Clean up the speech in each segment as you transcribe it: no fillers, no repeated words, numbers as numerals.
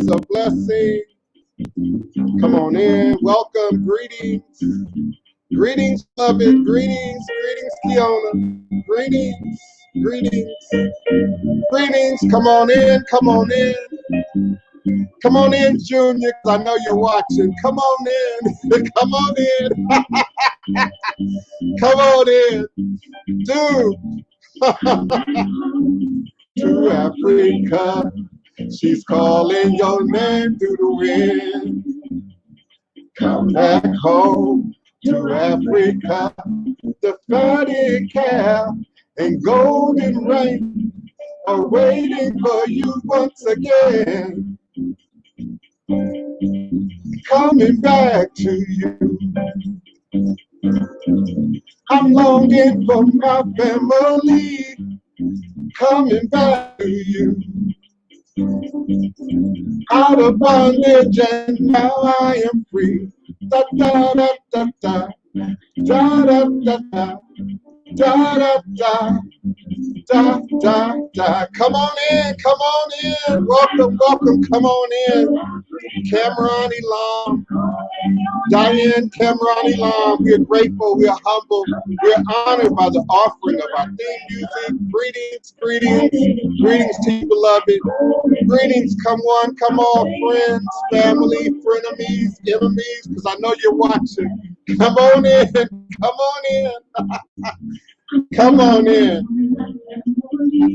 is a blessing. Come on in. Welcome. Greetings. Greetings, beloved. Greetings. Greetings, Kiona. Greetings. Greetings. Greetings. Come on in. Come on in. Come on in, Junior, because I know you're watching. Come on in. Come on in. Come on in. Dude. To Africa. She's calling your name through the wind. Come back home to Africa. The fatty calf and golden rain are waiting for you once again. Coming back to you. I'm longing for my family. Coming back to you. Out of bondage and now I am free. Da da da da da da da da da da da da da da. Come on in, come on in. Welcome, welcome, come on in. Cameron Elam, Diane Cameron Elam, we're grateful, we're humble, we're honored by the offering of our theme music. Greetings, greetings, greetings to you, beloved. Greetings, come on, come on, friends, family, frenemies, enemies, because I know you're watching. Come on in, come on in, come on in.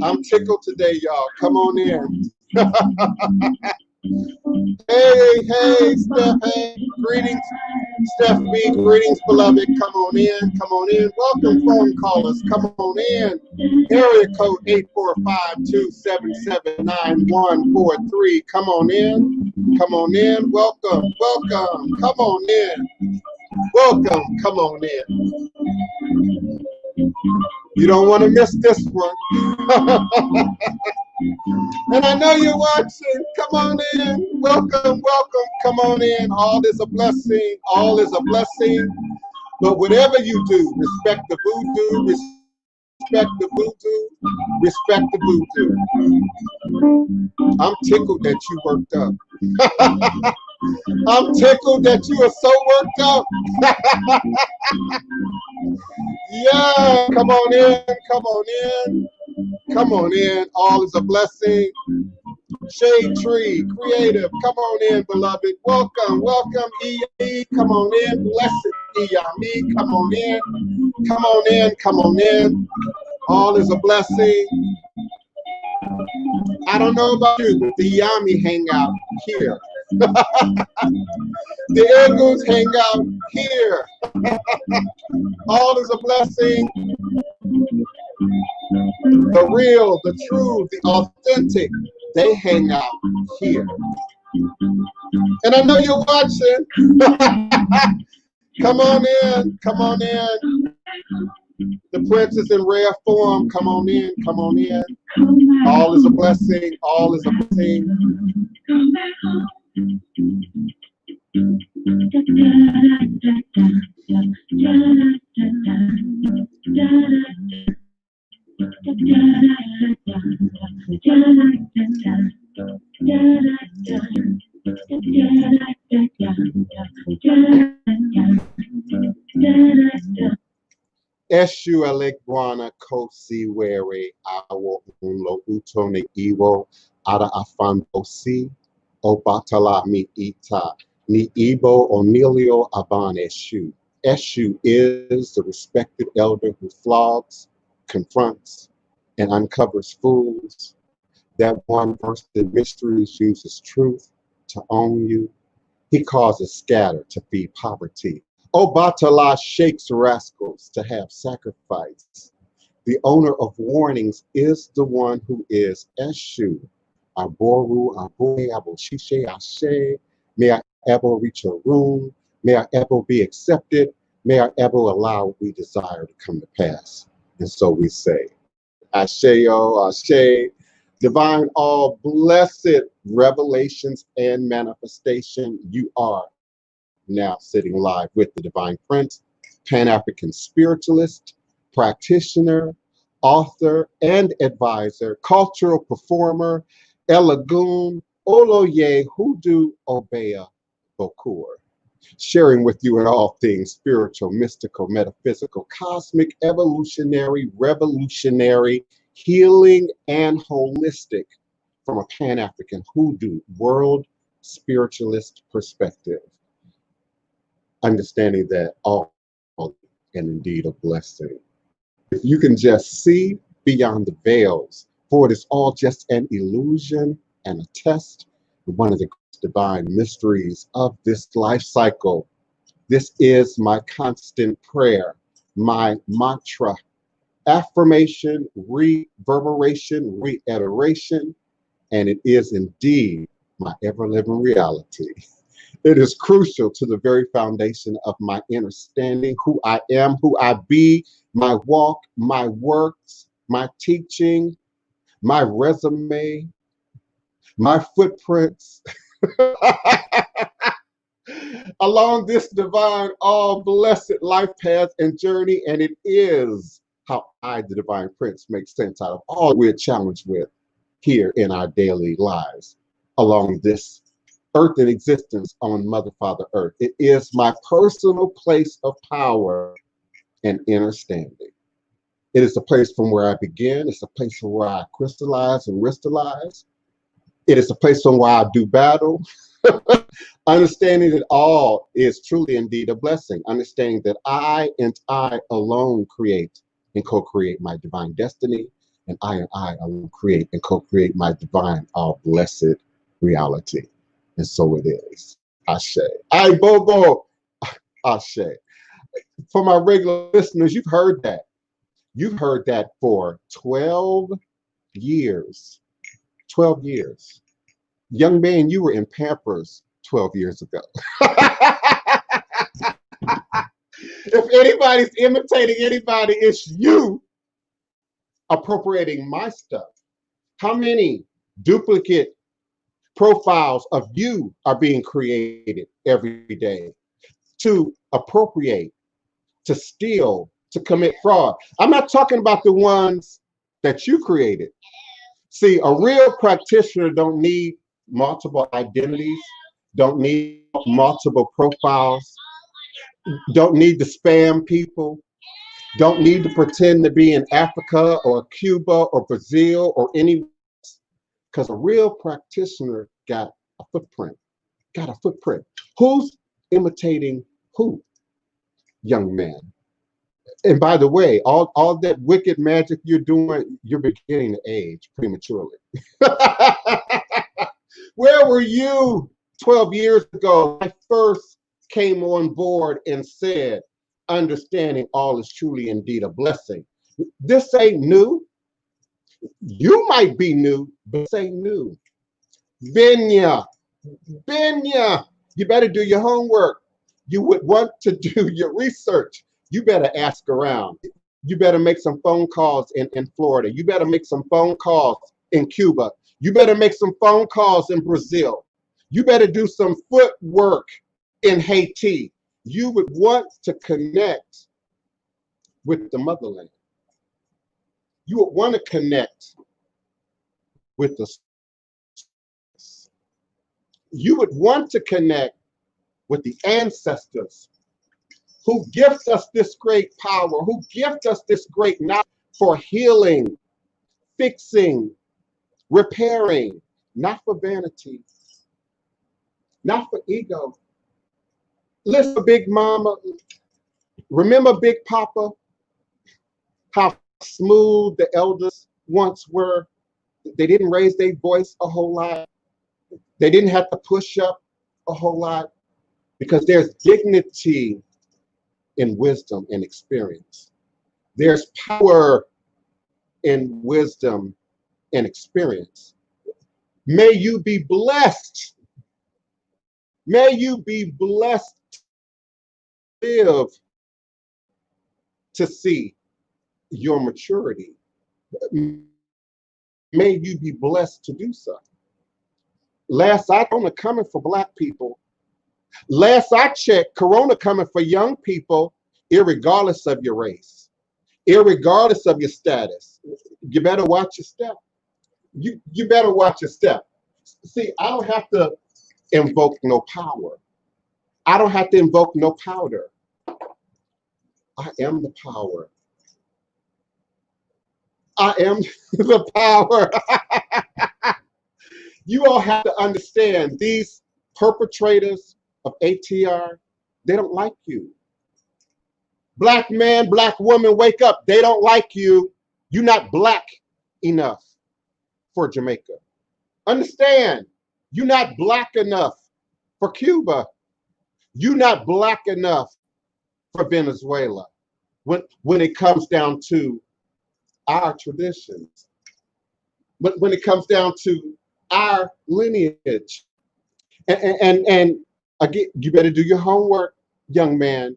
I'm tickled today, y'all. Come on in. Hey, Steph, hey, greetings, Steph B, greetings, beloved, come on in, welcome phone callers, come on in, area code 845-277-9143, come on in, welcome, come on in, welcome, come on in. You don't want to miss this one. And I know you're watching. Come on in. Welcome, welcome. Come on in. All is a blessing. All is a blessing. But whatever you do, respect the voodoo. Respect the voodoo. Respect the voodoo. I'm tickled that you worked up. I'm tickled that you are so worked up. Yeah, come on in. Come on in. Come on in. All is a blessing. Shade Tree, creative. Come on in, beloved. Welcome, welcome, E. Come on in. Blessed Iyami. Come on in. Come on in. Come on in. All is a blessing. I don't know about you, but the Iyami hang out here. The Eagles hang out here. All is a blessing. The real, the true, the authentic, they hang out here. And I know you're watching. Come on in, come on in. The Prince is in rare form. Come on in, come on in. All is a blessing, all is a blessing. Eshu Elegwana Kosi Were Awo Unlo Utone Iwo Ada Afando Si Obatala Mi Ita Ni Ibo Onilio Aban Eshu. Eshu is the respected elder who flogs, confronts, and uncovers fools. That one versed in mysteries uses truth to own you. He causes scatter to feed poverty. Obatala shakes rascals to have sacrifice. The owner of warnings is the one who is Eshu. Aboru, Aboe, Aboshishe, Ashe. May I ever reach a room. May I ever be accepted. May I ever allow what we desire to come to pass. And so we say, Asheo, Ashe. Divine, all blessed revelations and manifestation, you are now sitting live with the Divine Prince, Pan-African spiritualist, practitioner, author, and advisor, cultural performer, Elagoon, Oloye Hoodoo Obeya Bokur, sharing with you in all things spiritual, mystical, metaphysical, cosmic, evolutionary, revolutionary, healing, and holistic from a Pan-African Hoodoo world spiritualist perspective, understanding that all and indeed a blessing. If you can just see beyond the veils, for it is all just an illusion and a test, one of the divine mysteries of this life cycle. This is my constant prayer, my mantra, affirmation, reverberation, reiteration, and it is indeed my ever-living reality. It is crucial to the very foundation of my understanding, who I am, who I be, my walk, my works, my teaching, my resume, my footprints along this divine, all blessed life path and journey. And it is how I, the divine prince, make sense out of all we're challenged with here in our daily lives along this earth and existence on Mother, Father, Earth. It is my personal place of power and understanding. It is the place from where I begin. It's a place from where I crystallize and crystallize. It is a place from where I do battle. Understanding that all is truly indeed a blessing. Understanding that I and I alone create and co-create my divine destiny. And I alone create and co-create my divine, all blessed reality. And so it is. Ashe. Ay, Bobo. Ashe. For my regular listeners, you've heard that. You've heard that for 12 years. 12 years. Young man, you were in Pampers 12 years ago. If anybody's imitating anybody, it's you appropriating my stuff. How many duplicate profiles of you are being created every day to appropriate, to steal, to commit fraud? I'm not talking about the ones that you created. See, a real practitioner don't need multiple identities, don't need multiple profiles, don't need to spam people, don't need to pretend to be in Africa or Cuba or Brazil or any, because a real practitioner got a footprint, Who's imitating who, young man? And by the way, all that wicked magic you're doing, you're beginning to age prematurely. Where were you 12 years ago? I first came on board and said, understanding all is truly indeed a blessing. This ain't new. You might be new, but this ain't new. Benya, you better do your homework. You would want to do your research. You better ask around. You better make some phone calls in Florida. You better make some phone calls in Cuba. You better make some phone calls in Brazil. You better do some footwork in Haiti. You would want to connect with the motherland. You would want to connect with the, you would want to connect with the ancestors who gift us this great power, who gift us this great knowledge for healing, fixing, repairing, not for vanity, not for ego. Listen, Big Mama, remember Big Papa, how smooth the elders once were? They didn't raise their voice a whole lot. They didn't have to push up a whole lot, because there's dignity in wisdom and experience. There's power in wisdom and experience. May you be blessed. May you be blessed to live to see your maturity. May you be blessed to do so. Last I Corona coming for Black people. Last I checked, Corona coming for young people, irregardless of your race, irregardless of your status. You better watch your step. You better watch your step. See, I don't have to invoke no power. I don't have to invoke no powder. I am the power. I am the power. You all have to understand these perpetrators of ATR, they don't like you. Black man, black woman, wake up. They don't like you. You're not black enough for Jamaica. Understand, you're not black enough for Cuba. You're not black enough for Venezuela when it comes down to our traditions. But when it comes down to our lineage. And again, you better do your homework, young man.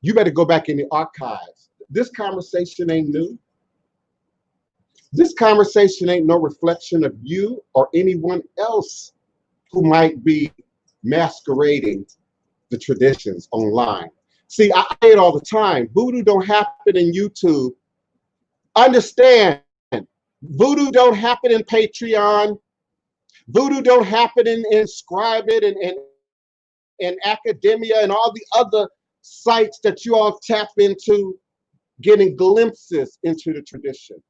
You better go back in the archives. This conversation ain't new. This conversation ain't no reflection of you or anyone else who might be masquerading the traditions online. See, I say it all the time. Voodoo don't happen in YouTube. Understand, voodoo don't happen in Patreon. Voodoo don't happen in Scribe It and Academia and all the other sites that you all tap into, getting glimpses into the tradition,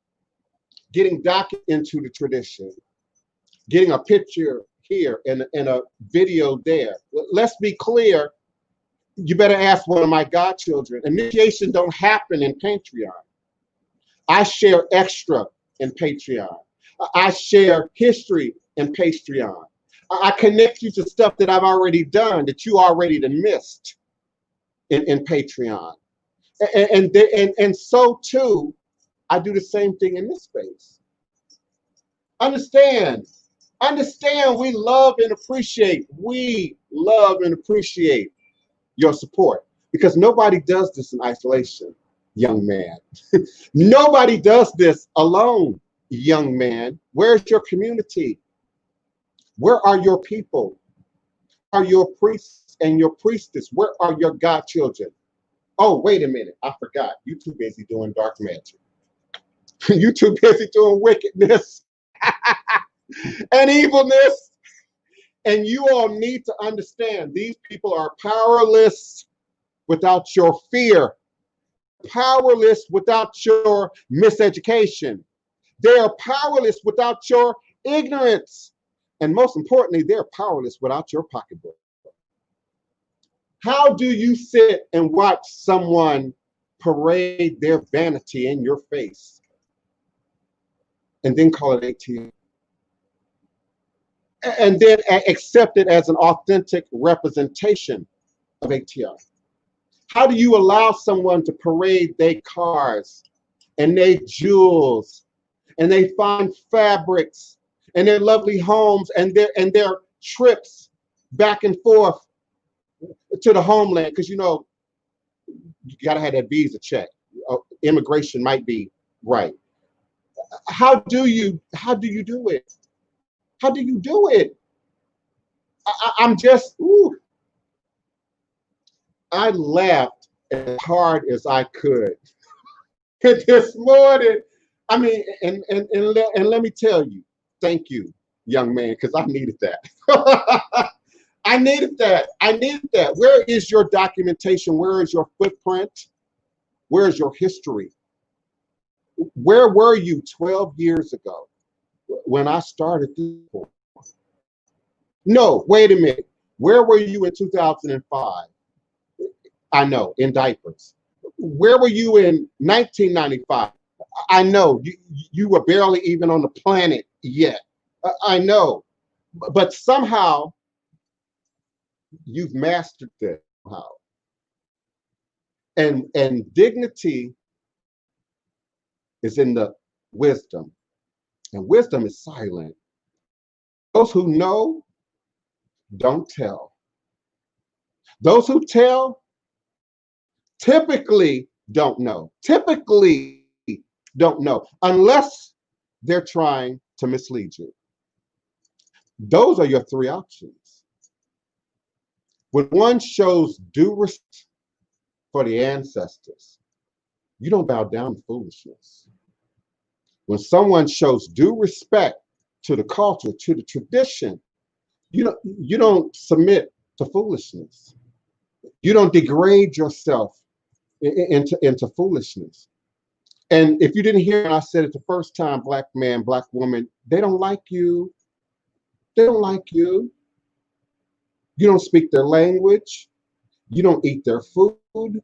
getting documented into the tradition, getting a picture here and a video there. Let's be clear. You better ask one of my godchildren. Initiation don't happen in Patreon. I share extra in Patreon. I share history in Patreon. I connect you to stuff that I've already done that you already missed in Patreon. And so too, I do the same thing in this space. Understand we love and appreciate your support, because nobody does this in isolation, young man. Nobody does this alone, young man. Where's your community? Where are your people? Are your priests and your priestess? Where are your godchildren? Oh, wait a minute, I forgot. You too busy doing dark magic. You too busy doing wickedness and evilness. And you all need to understand these people are powerless without your fear, powerless without your miseducation. They are powerless without your ignorance. And most importantly, they're powerless without your pocketbook. How do you sit and watch someone parade their vanity in your face and then call it ATM? And then accept it as an authentic representation of ATR? How do you allow someone to parade their cars and their jewels and they fine fabrics and their lovely homes and their trips back and forth to the homeland? Because you know, you gotta have that visa check. Immigration might be right. How do you do it? How do you do it? I'm just, I laughed as hard as I could this morning. I mean, and let me tell you, thank you, young man, because I needed that. I needed that. I needed that. Where is your documentation? Where is your footprint? Where is your history? Where were you 12 years ago when I started this? No, wait a minute. Where were you in 2005? I know, in diapers. Where were you in 1995? I know, you were barely even on the planet yet. I know, but somehow you've mastered this somehow. And dignity is in the wisdom, and wisdom is silent. Those who know don't tell. Those who tell typically don't know. Typically don't know unless they're trying to mislead you. Those are your three options. When one shows due respect for the ancestors, you don't bow down to foolishness. When someone shows due respect to the culture, to the tradition. You don't submit to foolishness. You don't degrade yourself into foolishness. And if you didn't hear me, I said it the first time, black man, black woman, they don't like you. They don't like you. You don't speak their language. You don't eat their food.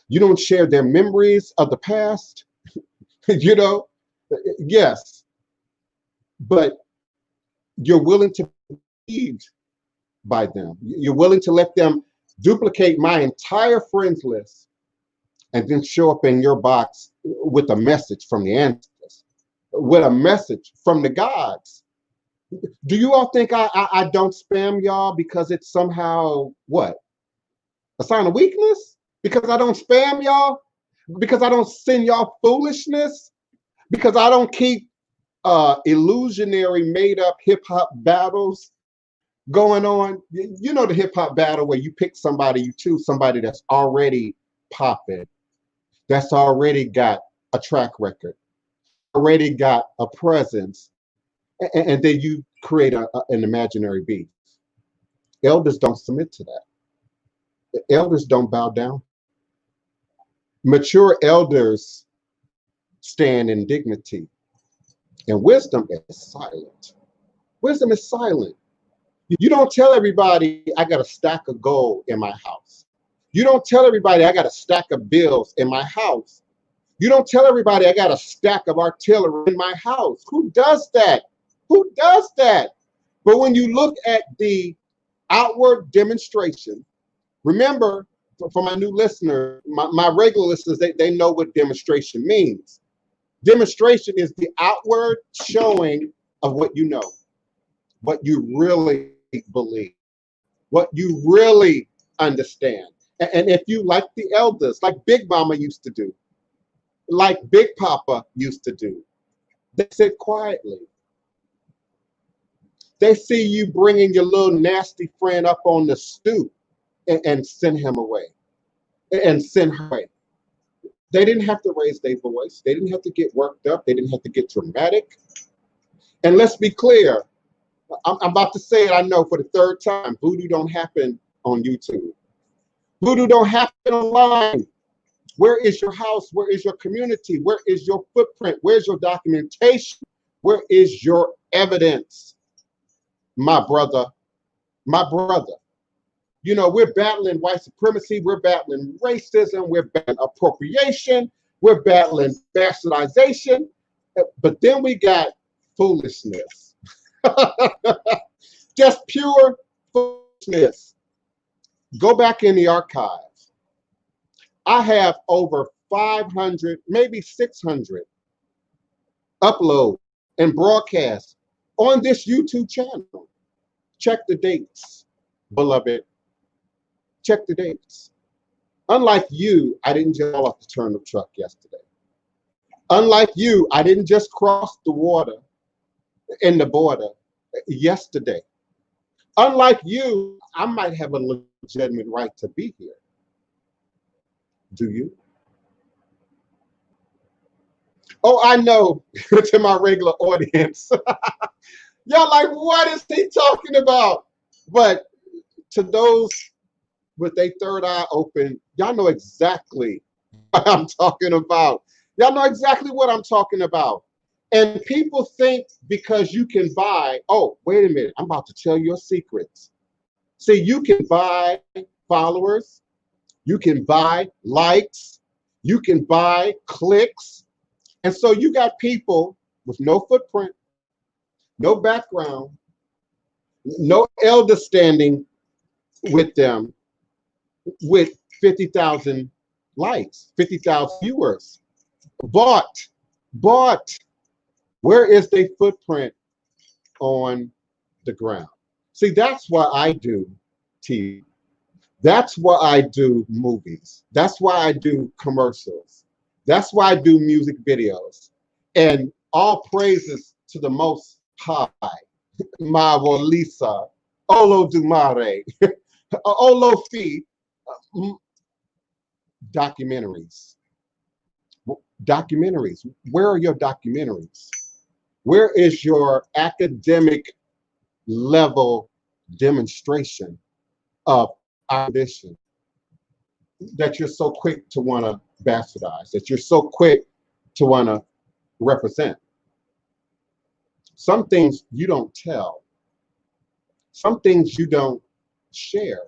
You don't share their memories of the past. you know, yes, but you're willing to be deceived by them. You're willing to let them duplicate my entire friends list and then show up in your box with a message from the ancestors, with a message from the gods. Do you all think I don't spam y'all because it's somehow what? A sign of weakness? Because I don't spam y'all? Because I don't send y'all foolishness? Because I don't keep illusionary made up hip hop battles going on? You know the hip hop battle where you pick somebody, you choose somebody that's already popping, that's already got a track record, already got a presence, and then you create an imaginary beast. Elders don't submit to that. Elders don't bow down. Mature elders stand in dignity, and wisdom is silent. Wisdom is silent. You don't tell everybody I got a stack of gold in my house. You don't tell everybody I got a stack of bills in my house. You don't tell everybody I got a stack of artillery in my house. Who does that? Who does that? But when you look at the outward demonstration, remember, for my new listeners, my regular listeners, they know what demonstration means. Demonstration is the outward showing of what you know, what you really believe, what you really understand. And if you, like the elders, like Big Mama used to do, like Big Papa used to do, they sit quietly. They see you bringing your little nasty friend up on the stoop and send him away and send her away. They didn't have to raise their voice. They didn't have to get worked up. They didn't have to get dramatic. And let's be clear, I'm about to say it, I know, for the third time, voodoo don't happen on YouTube. Voodoo don't happen online. Where is your house? Where is your community? Where is your footprint? Where's your documentation? Where is your evidence? My brother, my brother. You know, we're battling white supremacy, we're battling racism, we're battling appropriation, we're battling bastardization, but then we got foolishness. Just pure foolishness. Go back in the archives. I have over 500, maybe 600 uploads and broadcasts on this YouTube channel. Check the dates, beloved. Check the dates. Unlike you, I didn't just fall off the turnip truck yesterday. Unlike you, I didn't just cross the water in the border yesterday. Unlike you, I might have a legitimate right to be here. Do you? Oh, I know, to my regular audience. Y'all like, what is he talking about? But to those with their third eye open, y'all know exactly what I'm talking about. Y'all know exactly what I'm talking about. And people think because you can buy, oh, wait a minute, I'm about to tell your secrets. See, you can buy followers, you can buy likes, you can buy clicks. And so you got people with no footprint, no background, no elder standing with them, with 50,000 likes, 50,000 viewers. Bought. Where is their footprint on the ground? See, that's why I do TV. That's why I do movies. That's why I do commercials. That's why I do music videos. And all praises to the Most High, Mavo Lisa, Olo Dumare, Olo Fi, documentaries. Documentaries. Where are your documentaries? Where is your academic level demonstration of our tradition that you're so quick to want to bastardize, that you're so quick to want to represent? Some things you don't tell. Some things you don't share.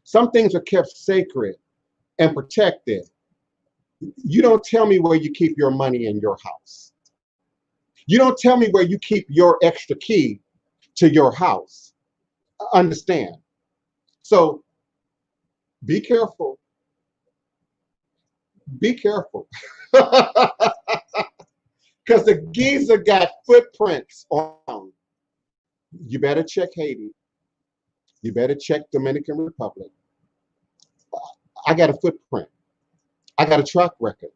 Some things are kept sacred and protected. You don't tell me where you keep your money in your house. You don't tell me where you keep your extra key to your house. Understand? So be careful. Be careful. Because the geezer got footprints on. You better check Haiti. You better check Dominican Republic. I got a footprint. I got a track record.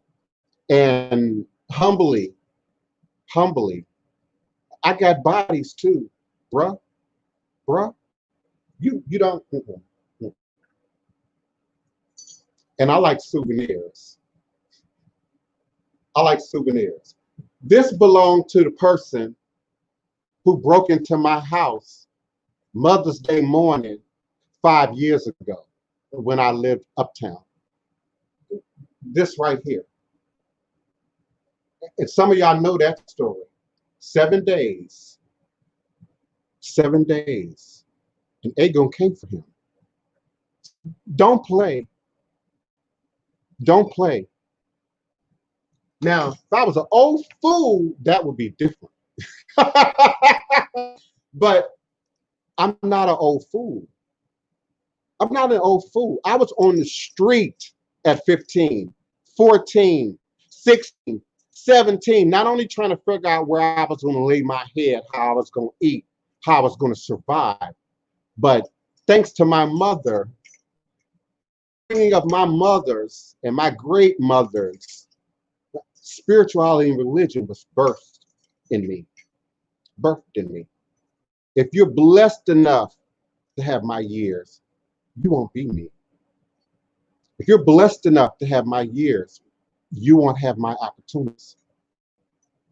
And humbly, I got bodies too, bruh. You don't. And I like souvenirs. I like souvenirs. This belonged to the person who broke into my house Mother's Day morning 5 years ago when I lived uptown. This right here. And some of y'all know that story. 7 days. 7 days. And Aegon came for him. Don't play. Don't play. Now, if I was an old fool, that would be different. But I'm not an old fool. I'm not an old fool. I was on the street at 15, 14, 16, 17, not only trying to figure out where I was going to lay my head, how I was going to eat, how I was going to survive, but thanks to my mother, bringing up my mothers and my great mothers, spirituality and religion was birthed in me. Birthed in me. If you're blessed enough to have my years, you won't be me. If you're blessed enough to have my years, you won't have my opportunities.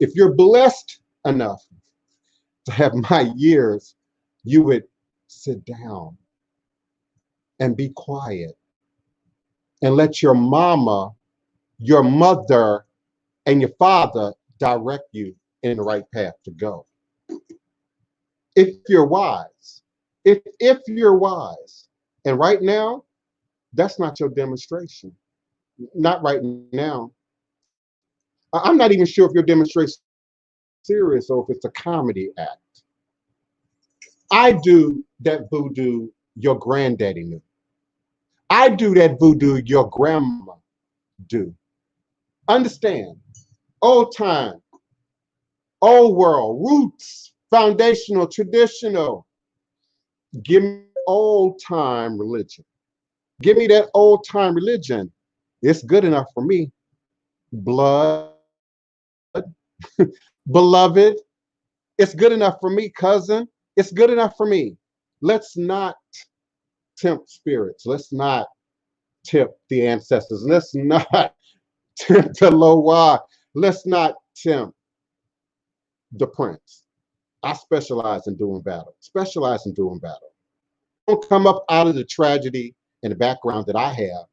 If you're blessed enough to have my years, you would sit down and be quiet and let your mama, your mother, and your father direct you in the right path to go. If you're wise, if you're wise, and right now, that's not your demonstration. Not right now. I'm not even sure if your demonstration is serious or if it's a comedy act. I do that voodoo your granddaddy knew. I do that voodoo your grandma do. Understand? Old time, old world, roots, foundational, traditional. Give me old time religion. Give me that old time religion. It's good enough for me. Blood, beloved. It's good enough for me, cousin. It's good enough for me. Let's not tempt spirits. Let's not tempt the ancestors. Let's not tempt the Loa. Let's not tempt the prince. I specialize in doing battle. Specialize in doing battle. Don't come up out of the tragedy and the background that I have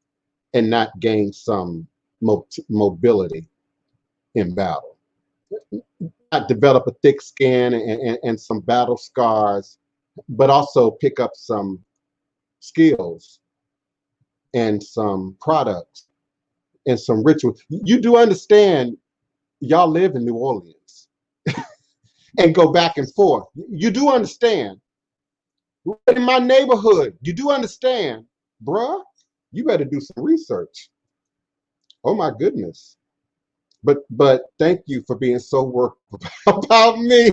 and not gain some mobility in battle. Not develop a thick skin and some battle scars, but also pick up some skills and some products and some rituals. You do understand, y'all live in New Orleans and go back and forth. You do understand. In my neighborhood, you do understand, bruh, you better do some research. Oh my goodness. But thank you for being so worried about me.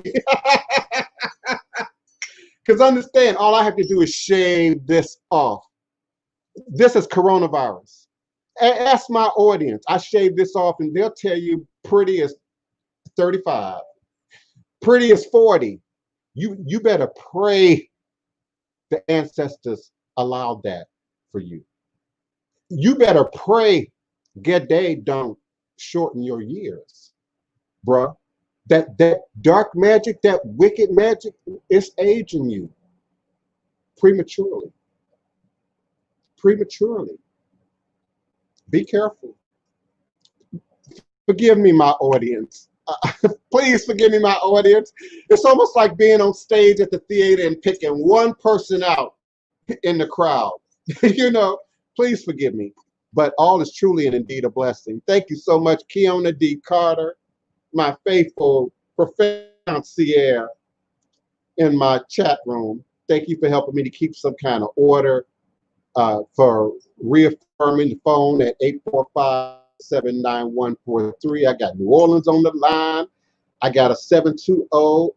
Because understand, all I have to do is shave this off. This is coronavirus. Ask my audience. I shave this off and they'll tell you pretty as 35, pretty as 40. You better pray the ancestors allowed that for you. You better pray Gede don't shorten your years, bruh. That dark magic, that wicked magic, is aging you prematurely. Prematurely. Be careful. Forgive me, my audience. Please forgive me, my audience. It's almost like being on stage at the theater and picking one person out in the crowd. You know, please forgive me. But all is truly and indeed a blessing. Thank you so much, Keona D. Carter, my faithful professor in my chat room. Thank you for helping me to keep some kind of order, for reaffirming the phone at 845-79143. I got New Orleans on the line. I got a 720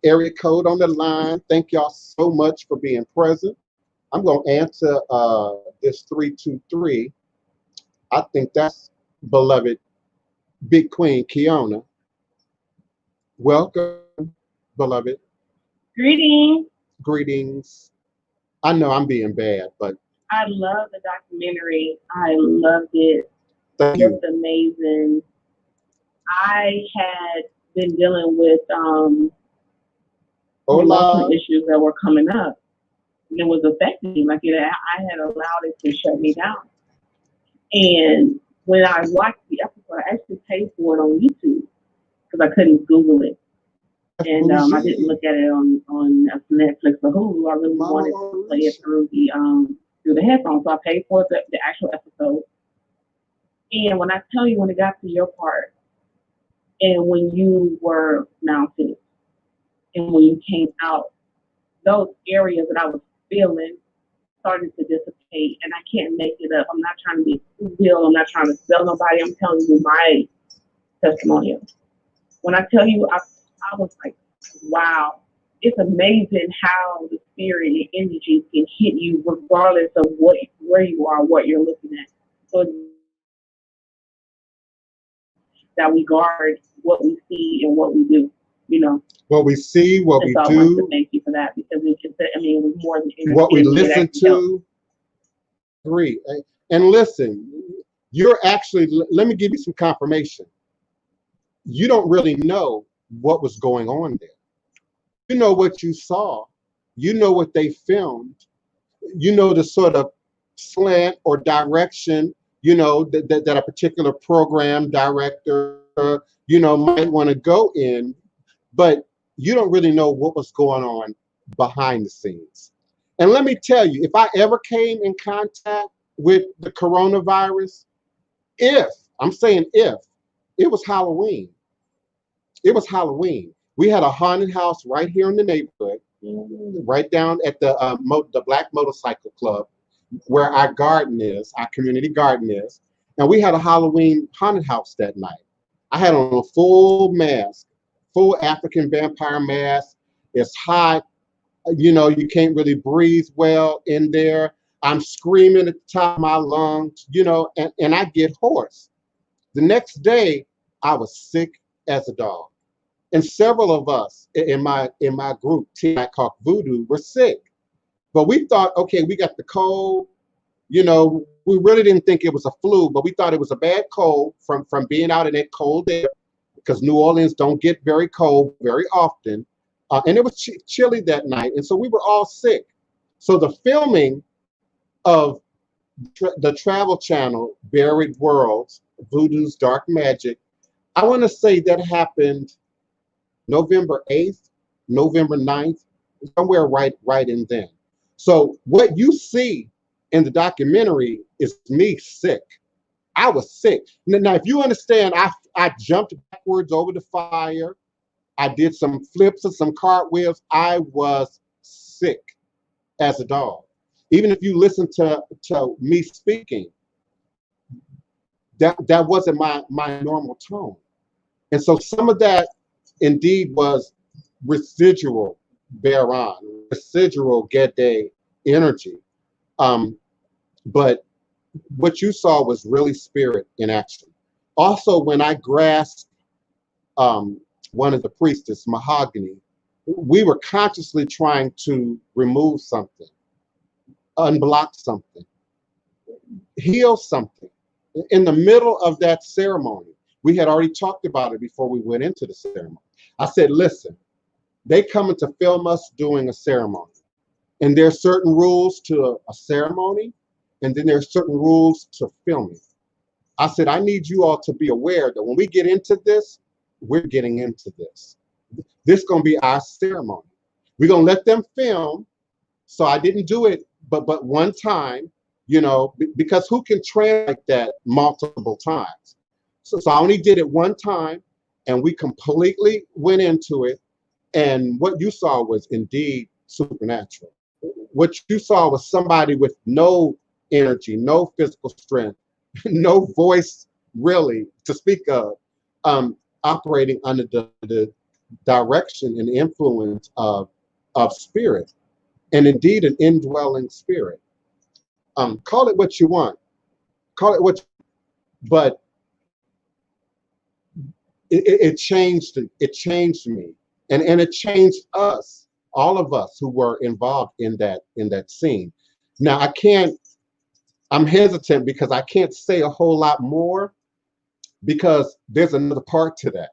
area code on the line. Thank y'all so much for being present. I'm going to answer this 323. I think that's beloved Big Queen Keona. Welcome, beloved. Greetings. Greetings. I know I'm being bad, but I love the documentary. I loved it. thank It you. was amazing. I had been dealing with some emotional Hola. issues that were coming up. And it was affecting me. Like, I had allowed it to shut me down. And when I watched the episode, I actually paid for it on YouTube because I couldn't Google it. And I didn't look at it on Netflix or Hulu. I really wanted to play it through the headphones. So I paid for the actual episode. And when I tell you, when it got to your part, and when you were mounted, and when you came out, those areas that I was feeling started to dissipate. And I can't make it up. I'm not trying to be real. I'm not trying to sell nobody. I'm telling you my testimonial. When I tell you, I was like, wow, it's amazing how the spirit and energy can hit you regardless of where you are, what you're looking at. So that we guard what we see and what we do, you know. What we see, what we so I wanted to do, thank you for that because it was more than energy. what we listen to. Agree. And listen, you're actually, let me give you some confirmation. You don't really know what was going on there. You know what you saw. You know what they filmed. You know the sort of slant or direction, you know, that a particular program director, might want to go in, but you don't really know what was going on behind the scenes. And let me tell you, if I ever came in contact with the coronavirus, I'm saying if, it was Halloween. It was Halloween. We had a haunted house right here in the neighborhood, right down at the Black Motorcycle Club, where our garden is, our community garden is. And we had a Halloween haunted house that night. I had on a full mask, full African vampire mask. It's hot. You can't really breathe well in there. I'm screaming at the top of my lungs, and I get hoarse. The next day, I was sick as a dog. And several of us in my group, team I called Voodoo, were sick. But we thought, okay, we got the cold. We really didn't think it was a flu, but we thought it was a bad cold from being out in that cold air, because New Orleans don't get very cold very often. And it was chilly that night. And so we were all sick. So the filming of the travel channel, Buried Worlds, Voodoo's Dark Magic, I want to say that happened November 8th, November 9th, somewhere right in then. So what you see in the documentary is me sick. I was sick. Now, if you understand, I jumped backwards over the fire. I did some flips and some cartwheels. I was sick as a dog. Even if you listen to me speaking, that wasn't my normal tone. And so some of that indeed was residual Baron, residual Gede energy. But what you saw was really spirit in action. Also, when I grasped one of the priestess, Mahogany, we were consciously trying to remove something, unblock something, heal something. In the middle of that ceremony, we had already talked about it before we went into the ceremony. I said, listen, they coming to film us doing a ceremony. And there's certain rules to a ceremony, and then there's certain rules to filming. I said, I need you all to be aware that when we get into this, we're getting into this. This is going to be our ceremony. We're going to let them film. So I didn't do it, but one time, because who can translate that multiple times? So I only did it one time, and we completely went into it. And what you saw was indeed supernatural. What you saw was somebody with no energy, no physical strength, no voice really to speak of, operating under the direction and influence of spirit, and indeed an indwelling spirit. Call it what you want, call it what, but it changed. It changed me, and it changed us, all of us who were involved in that scene. Now I'm hesitant because I can't say a whole lot more, because there's another part to that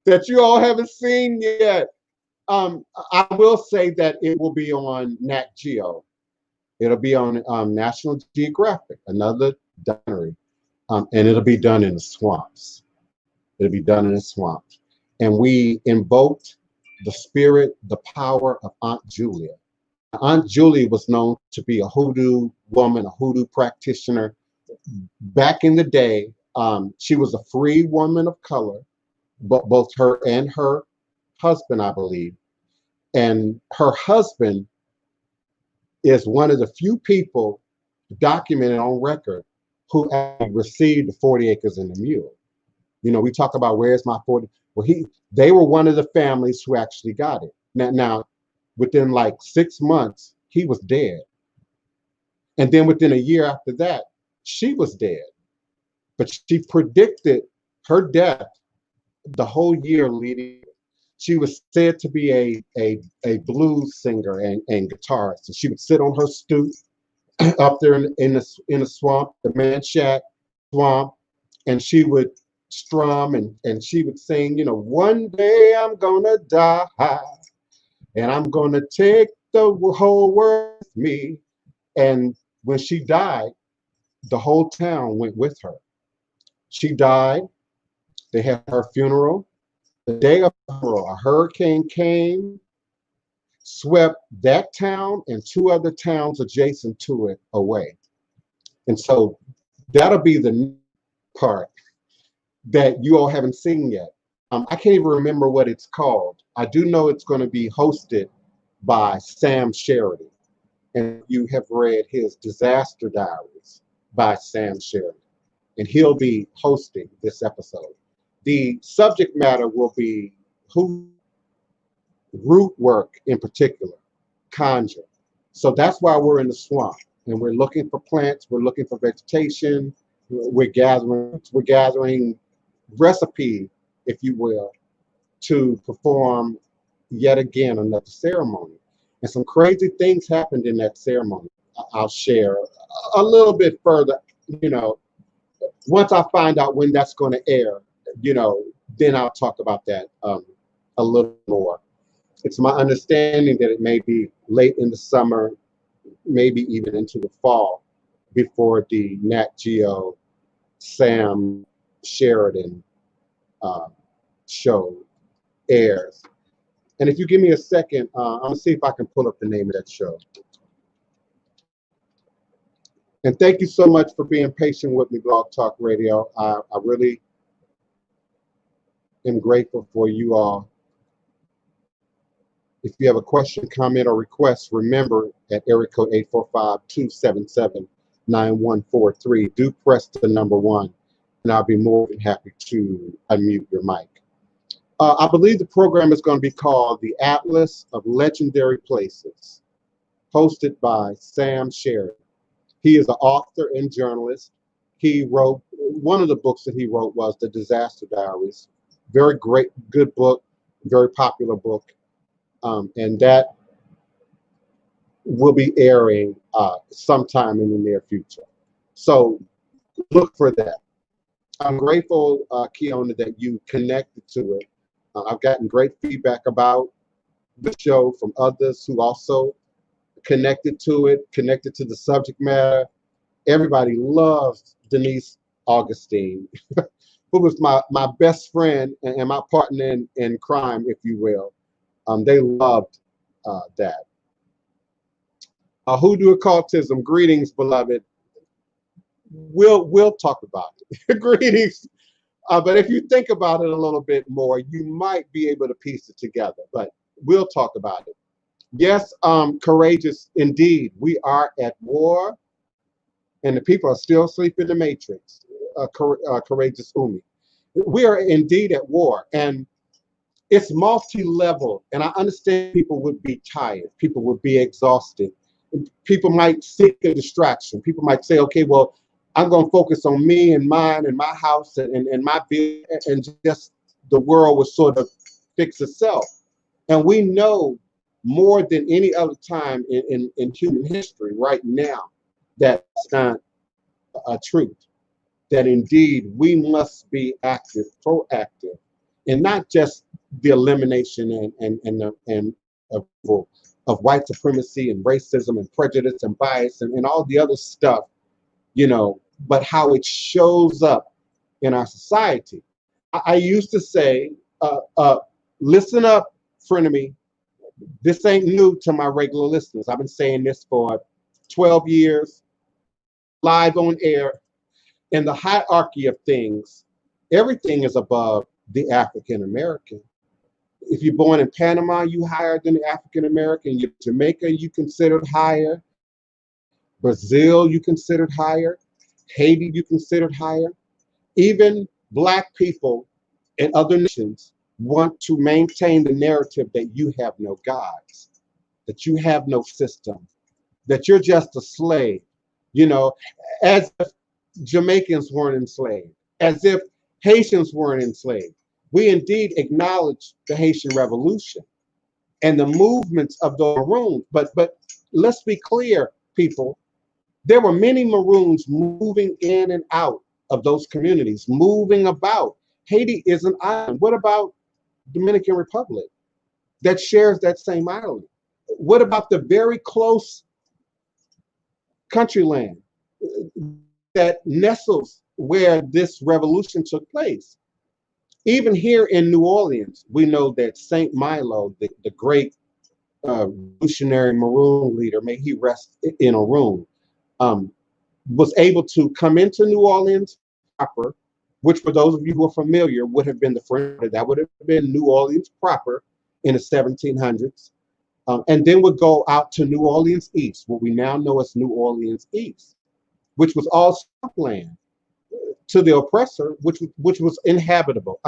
that you all haven't seen yet. I will say that it will be on Nat Geo. It'll be on National Geographic, another documentary, and it'll be done in the swamps. It'll be done in the swamps. And we invoked the spirit, the power of Aunt Julia. Aunt Julia was known to be a hoodoo woman, a hoodoo practitioner. Back in the day, she was a free woman of color, but both her and her husband, I believe. And her husband is one of the few people documented on record who actually received the 40 acres and the mule. We talk about where's my 40. Well, they were one of the families who actually got it. Now, within like 6 months, he was dead. And then within a year after that, she was dead. But she predicted her death the whole year leading. She was said to be a blues singer and guitarist. And she would sit on her stoop up there in the swamp, the man shack swamp, and she would strum and she would sing, one day I'm gonna die and I'm gonna take the whole world with me. And when she died, the whole town went with her. She died. They had her funeral. The day of her funeral, a hurricane came, swept that town and 2 other towns adjacent to it away. And so that'll be the part that you all haven't seen yet. I can't even remember what it's called. I do know it's going to be hosted by Sam Sheridan. And you have read his Disaster Diaries by Sam Sheridan. And he'll be hosting this episode. The subject matter will be root work in particular, conjure. So that's why we're in the swamp. And we're looking for plants, we're looking for vegetation, we're gathering recipe, if you will, to perform yet again another ceremony. And some crazy things happened in that ceremony. I'll share a little bit further, once I find out when that's going to air, then I'll talk about that a little more. It's my understanding that it may be late in the summer, maybe even into the fall, before the Nat Geo Sam Sheridan show airs. And if you give me a second, I'm gonna see if I can pull up the name of that show. And thank you so much for being patient with me, Blog Talk Radio. I really am grateful for you all. If you have a question, comment, or request, remember at area code 845-277-9143. Do press the number 1, and I'll be more than happy to unmute your mic. I believe the program is going to be called The Atlas of Legendary Places, hosted by Sam Sheridan. He is an author and journalist. He wrote, one of the books that he wrote was The Disaster Diaries. Very great, good book, very popular book. And that will be airing sometime in the near future. So look for that. I'm grateful, Kiona, that you connected to it. I've gotten great feedback about the show from others who also connected to it, connected to the subject matter. Everybody loves Denise Augustine, who was my best friend and my partner in crime, if you will. They loved that. Hoodoo occultism, greetings, beloved. We'll talk about it. Greetings. But if you think about it a little bit more, you might be able to piece it together. But we'll talk about it. Yes, courageous indeed. We are at war, and the people are still asleep in the matrix. Courageous Umi. We are indeed at war, and it's multi-level. And I understand people would be tired, people would be exhausted. People might seek a distraction. People might say, okay, well, I'm going to focus on me and mine and my house and my business, and just the world will sort of fix itself. And we know more than any other time in human history right now that's not a truth. That indeed we must be active, proactive, and not just the elimination and of white supremacy and racism and prejudice and bias and all the other stuff, but how it shows up in our society. I used to say, listen up, frenemy. This ain't new to my regular listeners. I've been saying this for 12 years, live on air. In the hierarchy of things, everything is above the African American. If you're born in Panama, you higher than the African American. You're Jamaica, you considered higher. Brazil, you considered higher. Haiti, you considered higher. Even Black people in other nations want to maintain the narrative that you have no gods, that you have no system, that you're just a slave, as if Jamaicans weren't enslaved, as if Haitians weren't enslaved. We indeed acknowledge the Haitian Revolution and the movements of the Maroons, but let's be clear, people. There were many Maroons moving in and out of those communities, moving about. Haiti is an island. What about Dominican Republic that shares that same island? What about the very close country land that nestles where this revolution took place? Even here in New Orleans, we know that Saint Milo, the great revolutionary Maroon leader, may he rest in a room, was able to come into New Orleans proper, which for those of you who are familiar would have been the French, that would have been New Orleans proper in the 1700s, and then would go out to New Orleans East, what we now know as New Orleans East, which was all swampland to the oppressor, which was uninhabitable,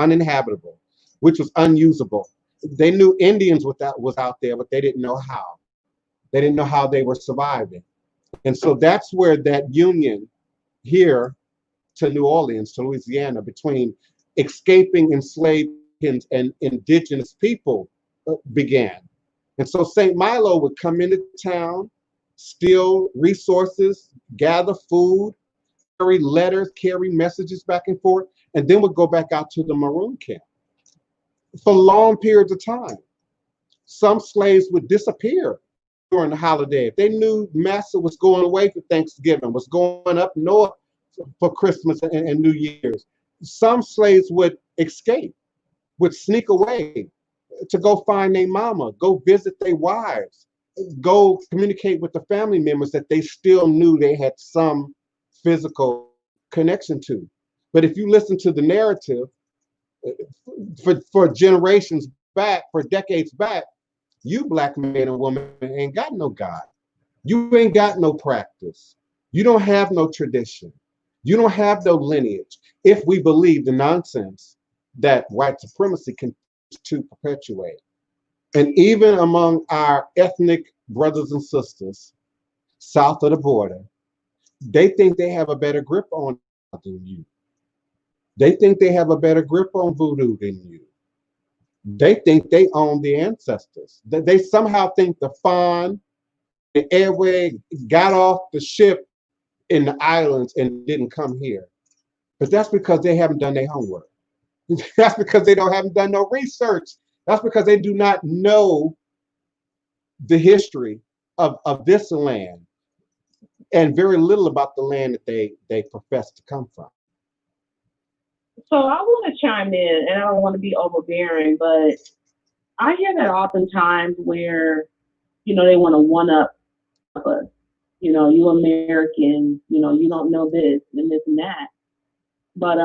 which was unusable. They knew Indians was out there, but they didn't know how. They didn't know how they were surviving. And so that's where that union here to New Orleans, to Louisiana, between escaping enslaved and indigenous people began. And so St. Milo would come into town, steal resources, gather food, carry letters, carry messages back and forth, and then would go back out to the Maroon camp for long periods of time. Some slaves would disappear during the holiday. If they knew Master was going away for Thanksgiving, was going up north for Christmas and New Year's, some slaves would escape, would sneak away to go find their mama, go visit their wives, go communicate with the family members that they still knew they had some physical connection to. But if you listen to the narrative, for generations back, for decades back, you Black man and woman ain't got no God. You ain't got no practice. You don't have no tradition. You don't have no lineage. If we believe the nonsense that white supremacy continues to perpetuate. And even among our ethnic brothers and sisters south of the border, they think they have a better grip on than you. They think they have a better grip on voodoo than you. They think they own the ancestors. They somehow think the fawn, the airway got off the ship in the islands and didn't come here. But that's because they haven't done their homework. That's because they haven't done no research. That's because they do not know the history of this land and very little about the land that they profess to come from. So I want to chime in, and I don't want to be overbearing, but I hear that oftentimes where, they want to one up us. You Americans, you don't know this and this and that. But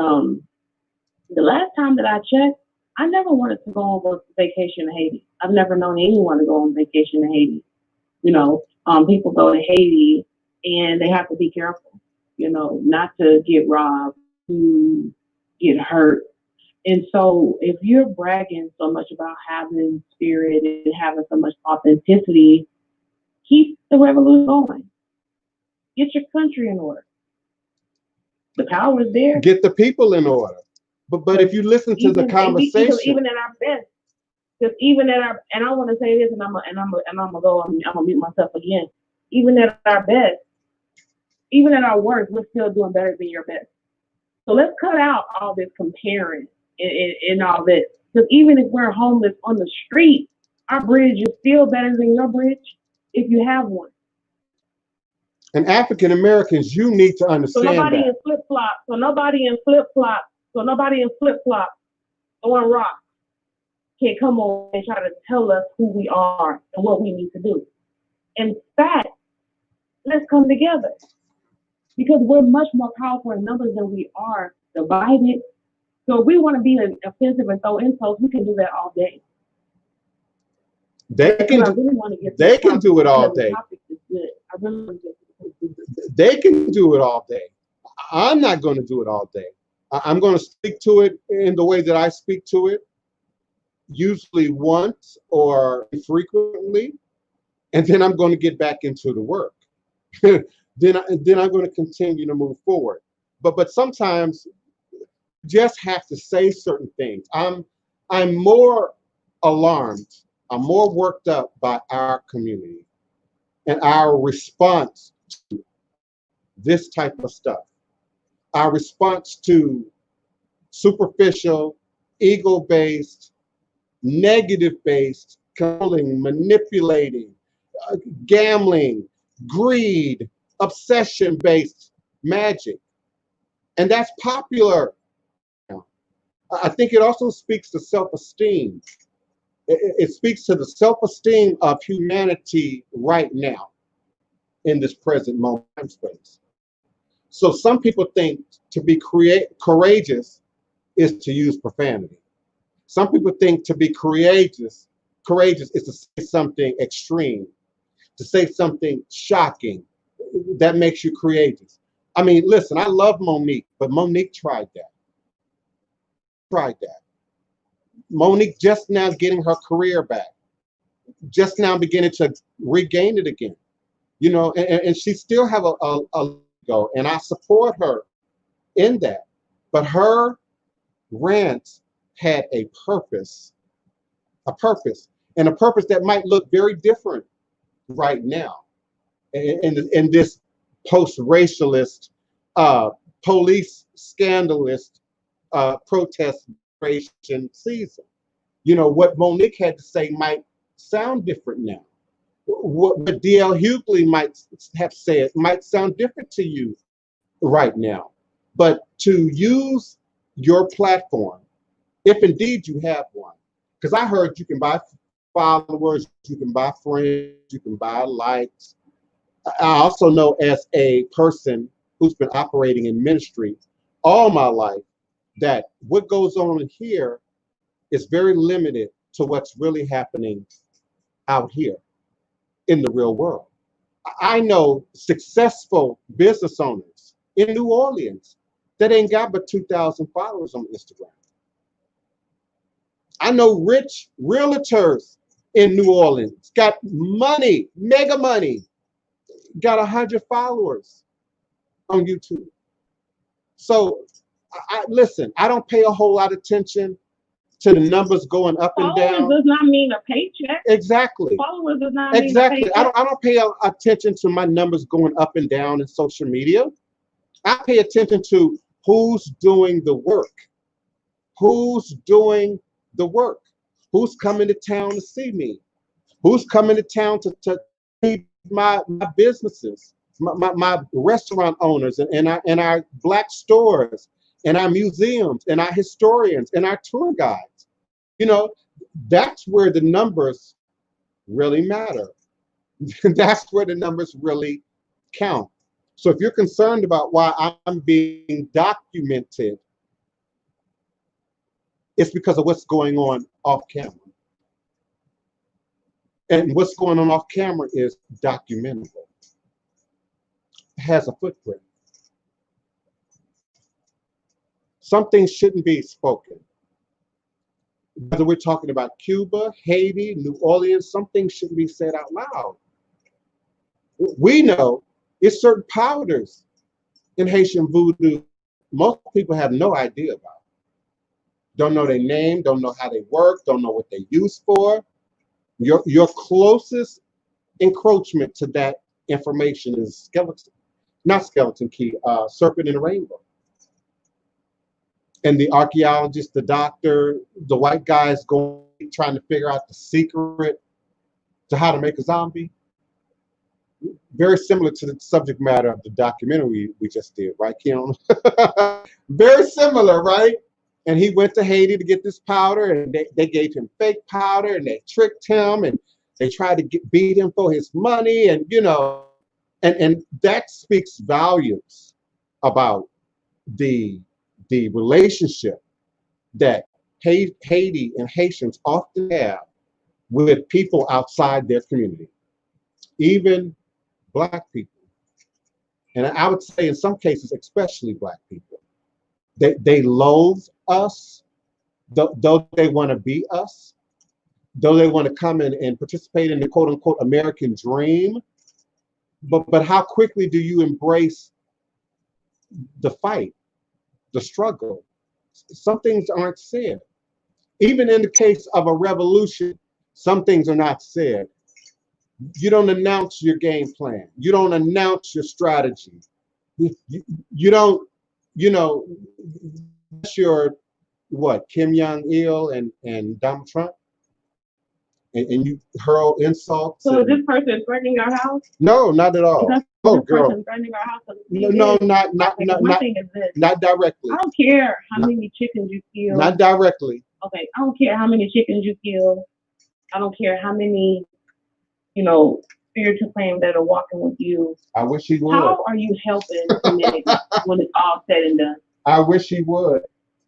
the last time that I checked, I never wanted to go on vacation to Haiti. I've never known anyone to go on vacation to Haiti. People go to Haiti and they have to be careful, not to get robbed, to get hurt. And so if you're bragging so much about having spirit and having so much authenticity, keep the revolution going. Get your country in order. The power is there. Get the people in order. But if you listen to the conversation, even at our best, because even at our, and I want to say this, and I'm gonna mute myself again. Even at our best, even at our worst, we're still doing better than your best. So let's cut out all this comparing and all this. Because even if we're homeless on the street, our bridge is still better than your bridge if you have one. And African Americans, you need to understand so nobody that. in flip flop. So nobody in flip flop on rock can come on and try to tell us who we are and what we need to do. In fact, let's come together because we're much more powerful in numbers than we are divided. So if we want to be offensive and throw insults, we can do that all day. They can do it all day. They can do it all day. I'm not going to do it all day. I'm going to speak to it in the way that I speak to it, usually once or frequently, and then I'm going to get back into the work. then I'm going to continue to move forward. But sometimes you just have to say certain things. I'm more alarmed. I'm more worked up by our community and our response to this type of stuff. Our response to superficial, ego-based, negative-based, controlling, manipulating, gambling, greed, obsession-based magic. And that's popular. I think it also speaks to self-esteem. It speaks to the self-esteem of humanity right now in this present moment and space. So some people think to be courageous is to use profanity. Some people think to be courageous is to say something extreme, to say something shocking that makes you courageous. I mean, listen, I love Monique, but Monique tried that. Monique just now getting her career back, just now beginning to regain it again, and she still have a go, and I support her in that. But her rant had a purpose that might look very different right now in this post-racialist, police scandalist, protest season. What Monique had to say might sound different now. What D.L. Hughley might have said might sound different to you right now. But to use your platform, if indeed you have one, because I heard you can buy followers, you can buy friends, you can buy likes. I also know, as a person who's been operating in ministry all my life, that what goes on here is very limited to what's really happening out here in the real world. I know successful business owners in New Orleans that ain't got but 2,000 followers on Instagram. I know rich realtors in New Orleans got money, mega money, got 100 followers on YouTube. So listen, I don't pay a whole lot of attention to the numbers going up and down. Followers does not mean a paycheck. Exactly. Followers does not mean a paycheck. I don't pay attention to my numbers going up and down in social media. I pay attention to who's doing the work, Who's doing the work? Who's coming to town to see me? Who's coming to town to see my businesses, my restaurant owners and our black stores and our museums and our historians and our tour guides? You know, that's where the numbers really matter. That's where the numbers really count. So if you're concerned about why I'm being documented, it's because of what's going on off camera. And what's going on off camera is documentable. It has a footprint. Some things shouldn't be spoken. Whether we're talking about Cuba, Haiti, New Orleans, some things shouldn't be said out loud. We know it's certain powders in Haitian voodoo most people have no idea about. Don't know their name, don't know how they work, don't know what they're used for. Your closest encroachment to that information is skeleton, not skeleton key, serpent in the rainbow. And the archaeologist, the doctor, the white guys going trying to figure out the secret to how to make a zombie. Very similar to the subject matter of the documentary we just did, right, Keon? Very similar, right? And he went to Haiti to get this powder, and they gave him fake powder, and they tricked him, and they tried to beat him for his money, and you know, and that speaks volumes about the relationship that Haiti and Haitians often have with people outside their community, even Black people. And I would say in some cases, especially Black people, they loathe us, though they want to be us, though they want to come in and participate in the quote unquote American dream. But how quickly do you embrace the fight, the struggle? Some things aren't said. Even in the case of a revolution, some things are not said. You don't announce your game plan. You don't announce your strategy. You don't, you know, that's your, what, Kim Jong-il and Donald Trump? And you hurl insults. So this person is threatening our house? No, not at all. Oh, girl. Threatening our house? No, not directly. I don't care how many chickens you kill. Not directly. Okay, I don't care how many chickens you kill. I don't care how many, you know, spiritual claims that are walking with you. I wish he would. How are you helping humanity when it's all said and done? I wish he would.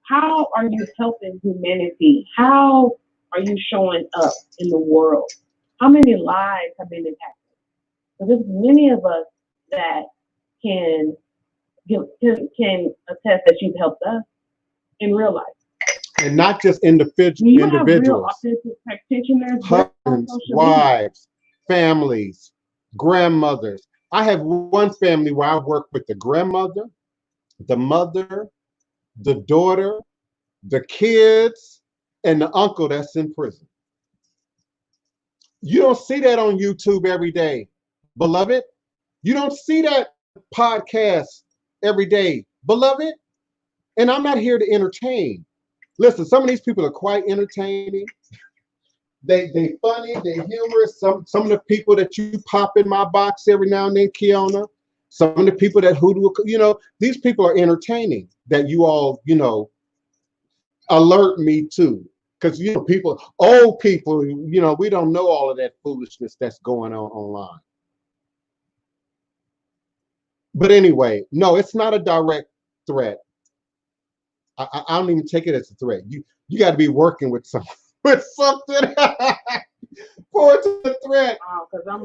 How are you helping humanity? How are you showing up in the world? How many lives have been impacted? So there's many of us that can attest that you've helped us in real life. And not just individuals. Have real authentic practitioners, husbands, wives, families, grandmothers. I have one family where I work with the grandmother, the mother, the daughter, the kids, and the uncle that's in prison. You don't see that on YouTube every day, beloved. You don't see that podcast every day, beloved. And I'm not here to entertain. Listen, some of these people are quite entertaining. They funny, they humorous. Some of the people that you pop in my box every now and then, Kiona, some of the people that Hoodoo, you know, these people are entertaining that you all, you know, alert me to. Because, you know, people, old people, you know, we don't know all of that foolishness that's going on online. But anyway, no, it's not a direct threat. I don't even take it as a threat. You got to be working with something for it to the threat. Because I'm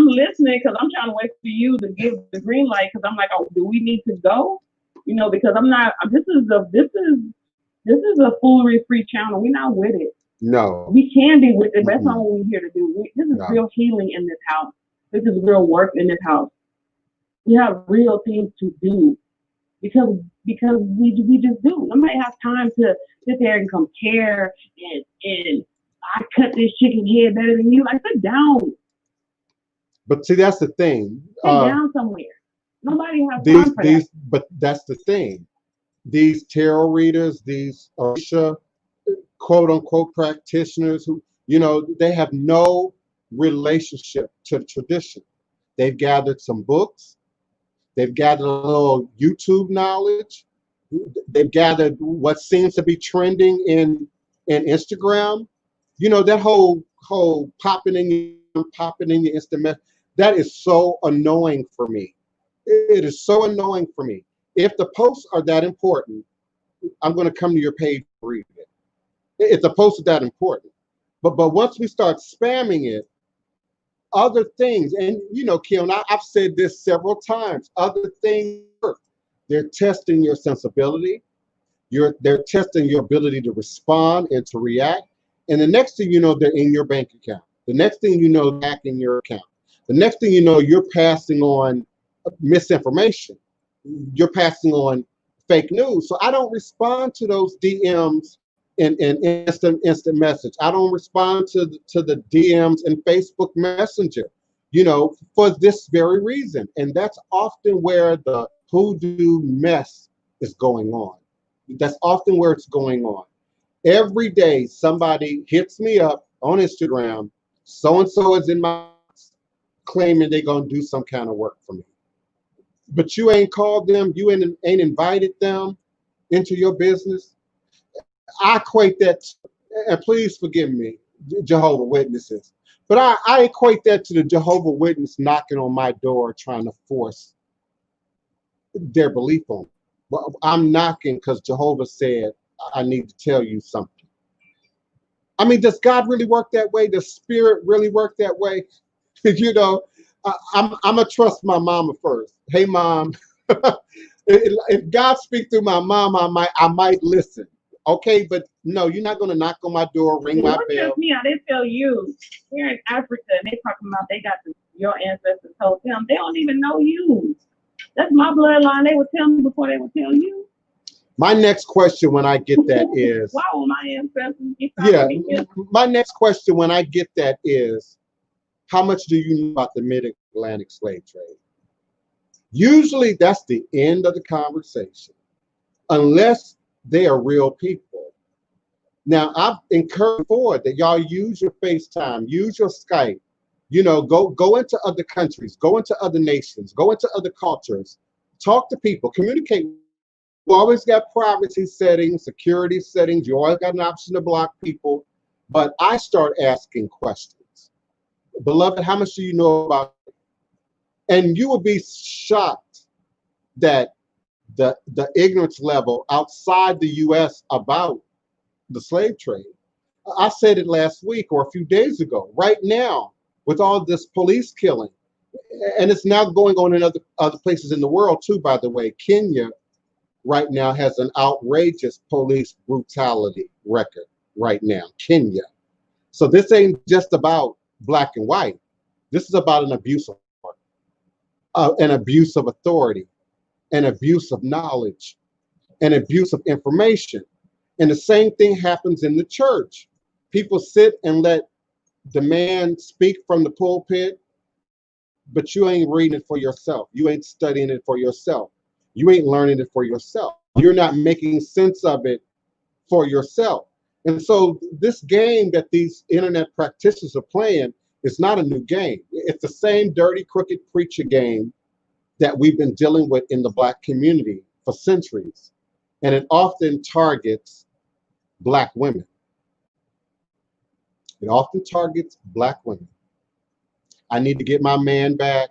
listening because I'm trying to wait for you to give the green light because I'm like, oh, do we need to go? You know, because I'm not. This is a foolery-free channel. We're not with it. No, we can be with it. But that's not what we're here to do. This is real healing in this house. This is real work in this house. We have real things to do. Because we just do. Nobody has time to sit there and compare and I cut this chicken head better than you. Like, sit down. But see, that's the thing. Sit down somewhere. Nobody has time for that. But that's the thing. these tarot readers, these Orisha quote unquote practitioners who, they have no relationship to the tradition. They've gathered some books, they've gathered a little YouTube knowledge, they've gathered what seems to be trending in Instagram. That whole popping in your instant message, that is so annoying for me. It is so annoying for me. If the posts are that important, I'm going to come to your page and read it. If the post is that important. But once we start spamming it, other things, and Keon, I've said this several times, other things work. They're testing your sensibility. They're testing your ability to respond and to react. And the next thing you know, they're in your bank account. The next thing you know, back in your account. The next thing you know, you're passing on misinformation. You're passing on fake news. So I don't respond to those DMs in instant message. I don't respond to the DMs in Facebook Messenger, for this very reason. And that's often where the hoodoo mess is going on. That's often where it's going on. Every day, somebody hits me up on Instagram. So and so is in my house, claiming they're gonna do some kind of work for me. But you ain't called them. You ain't invited them into your business. I equate that, and please forgive me, Jehovah Witnesses, but I equate that to the Jehovah Witness knocking on my door trying to force their belief on me. But I'm knocking because Jehovah said, I need to tell you something. I mean, does God really work that way? Does Spirit really work that way? I'm gonna trust my mama first. Hey, mom, if God speaks through my mom, I might listen. Okay, but no, you're not gonna knock on my door, ring my bell. Me how they tell you here in Africa, and they talking about they got your ancestors told them they don't even know you. That's my bloodline. They would tell me before they would tell you. My next question when I get that is, why will my ancestors get my next question when I get that is, how much do you know about the mid-Atlantic slave trade? Usually that's the end of the conversation, unless they are real people. Now, I've encouraged forward that y'all use your FaceTime, use your Skype, go into other countries, go into other nations, go into other cultures, talk to people, communicate. You always got privacy settings, security settings. You always got an option to block people. But I start asking questions. Beloved, how much do you know about it? And you will be shocked that the ignorance level outside the U.S. about the slave trade. I said it last week or a few days ago. Right now, with all this police killing, and it's now going on in other places in the world too, by the way. Kenya right now has an outrageous police brutality record right now, Kenya. So this ain't just about black and white. This is about an abuse of authority, an abuse of knowledge, an abuse of information. And the same thing happens in the church. People sit and let the man speak from the pulpit, but you ain't reading it for yourself. You ain't studying it for yourself. You ain't learning it for yourself. You're not making sense of it for yourself. And so this game that these internet practitioners are playing is not a new game. It's the same dirty, crooked preacher game that we've been dealing with in the Black community for centuries. And it often targets Black women. It often targets Black women. I need to get my man back.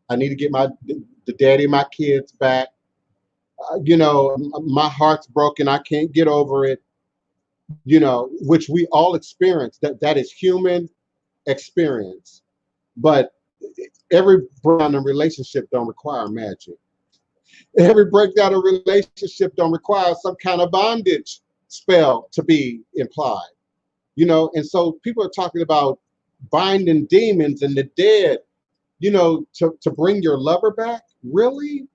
I need to get the daddy of my kids back. My heart's broken. I can't get over it. Which we all experience. That is human experience. But every breakdown in relationship don't require magic. Every breakdown in relationship don't require some kind of bondage spell to be implied. And so people are talking about binding demons and the dead, to bring your lover back. Really?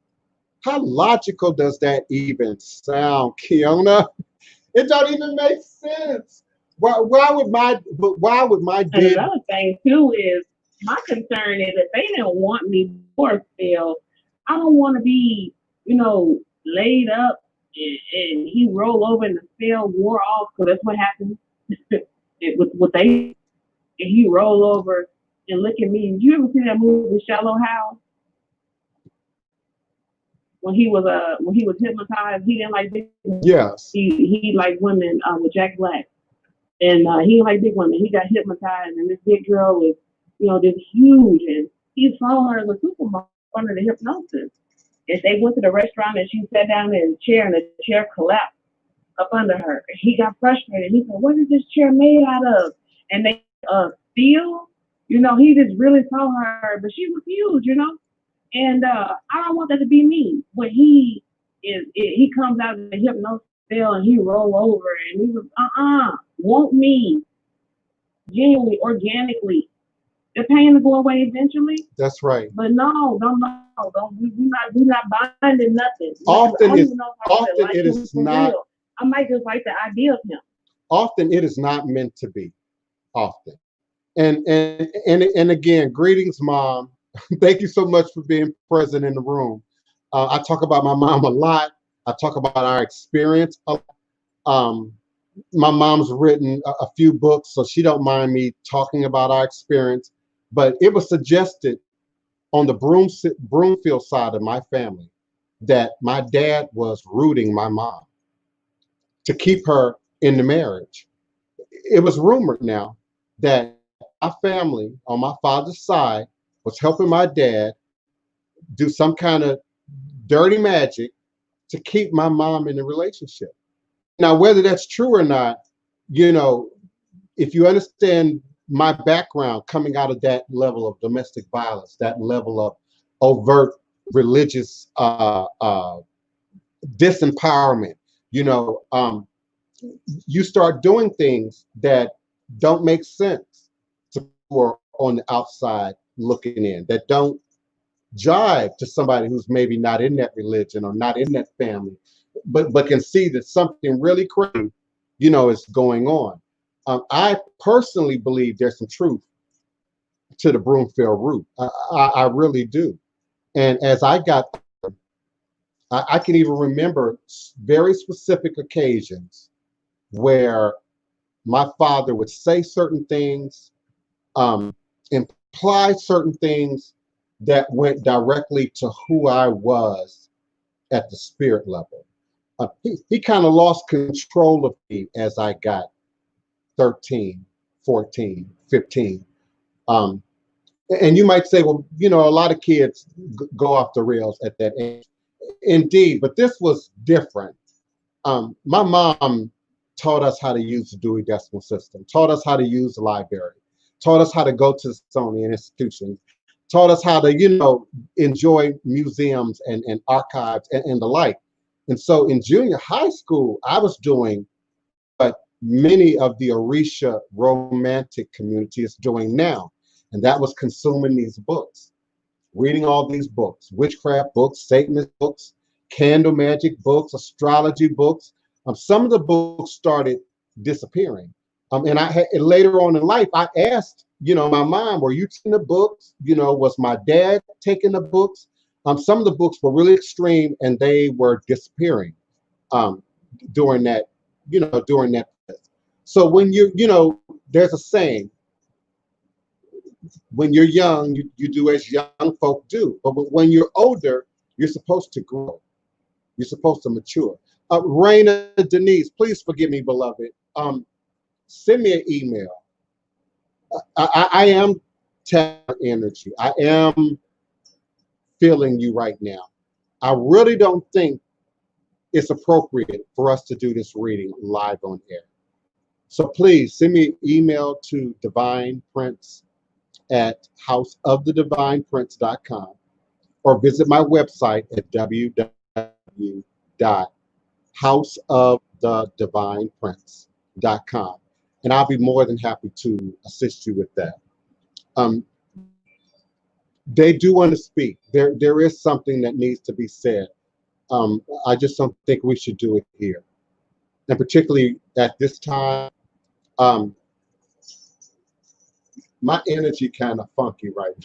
How logical does that even sound, Kiona? It don't even make sense. Why would my dead? And another thing too is my concern is if they didn't want me before still, I don't want to be, laid up and he rolled over and the spell wore off, because that's what happened with they. And he rolled over and look at me. Did you ever see that movie Shallow Hal? When he was hypnotized, he didn't like big women. Yes. He liked women with Jack Black, and he didn't like big women. He got hypnotized, and this big girl was, this huge, and he saw her as a supermodel under the hypnosis. And they went to the restaurant, and she sat down in a chair, and the chair collapsed up under her. And he got frustrated. He said, "What is this chair made out of?" And they steel. He just really saw her, but she was huge. And I don't want that to be me. When he comes out of the hypnosis spell and he roll over and he was want me genuinely, organically. The pain will go away eventually. That's right. But no, don't. We're not binding nothing. Often it is not. Real. I might just like the idea of him. Often it is not meant to be. Often, and again, greetings, Mom. Thank you so much for being present in the room. I talk about my mom a lot. I talk about our experience. My mom's written a few books, so she don't mind me talking about our experience. But it was suggested on the Broomfield side of my family that my dad was rooting my mom to keep her in the marriage. It was rumored now that my family on my father's side was helping my dad do some kind of dirty magic to keep my mom in the relationship. Now, whether that's true or not, if you understand my background coming out of that level of domestic violence, that level of overt religious disempowerment, you start doing things that don't make sense to people who are on the outside looking in, that don't jive to somebody who's maybe not in that religion or not in that family, but can see that something really crazy, is going on. I personally believe there's some truth to the Broomfield root. I really do. And as I got, I can even remember very specific occasions where my father would say certain things, imply certain things that went directly to who I was at the spirit level. He kind of lost control of me as I got 13, 14, 15. And you might say, well, a lot of kids go off the rails at that age. Indeed, but this was different. My mom taught us how to use the Dewey Decimal System, taught us how to use the library, taught us how to go to the Smithsonian institutions, taught us how to, enjoy museums and archives and the like. And so in junior high school, I was doing what many of the Orisha romantic community is doing now. And that was consuming these books, reading all these books, witchcraft books, Satanist books, candle magic books, astrology books. Some of the books started disappearing. And later on in life, I asked, my mom, were you taking the books? Was my dad taking the books? Some of the books were really extreme and they were disappearing during that. So when there's a saying, when you're young, you do as young folk do. But when you're older, you're supposed to grow. You're supposed to mature. Raina Denise, please forgive me, beloved. Send me an email. I am tapping energy. I am feeling you right now. I really don't think it's appropriate for us to do this reading live on air. So please send me an email to Divine Prince at houseofthedivineprince.com or visit my website at www.houseofthedivineprince.com. And I'll be more than happy to assist you with that. They do want to speak. There is something that needs to be said. I just don't think we should do it here. And particularly at this time, my energy kind of funky right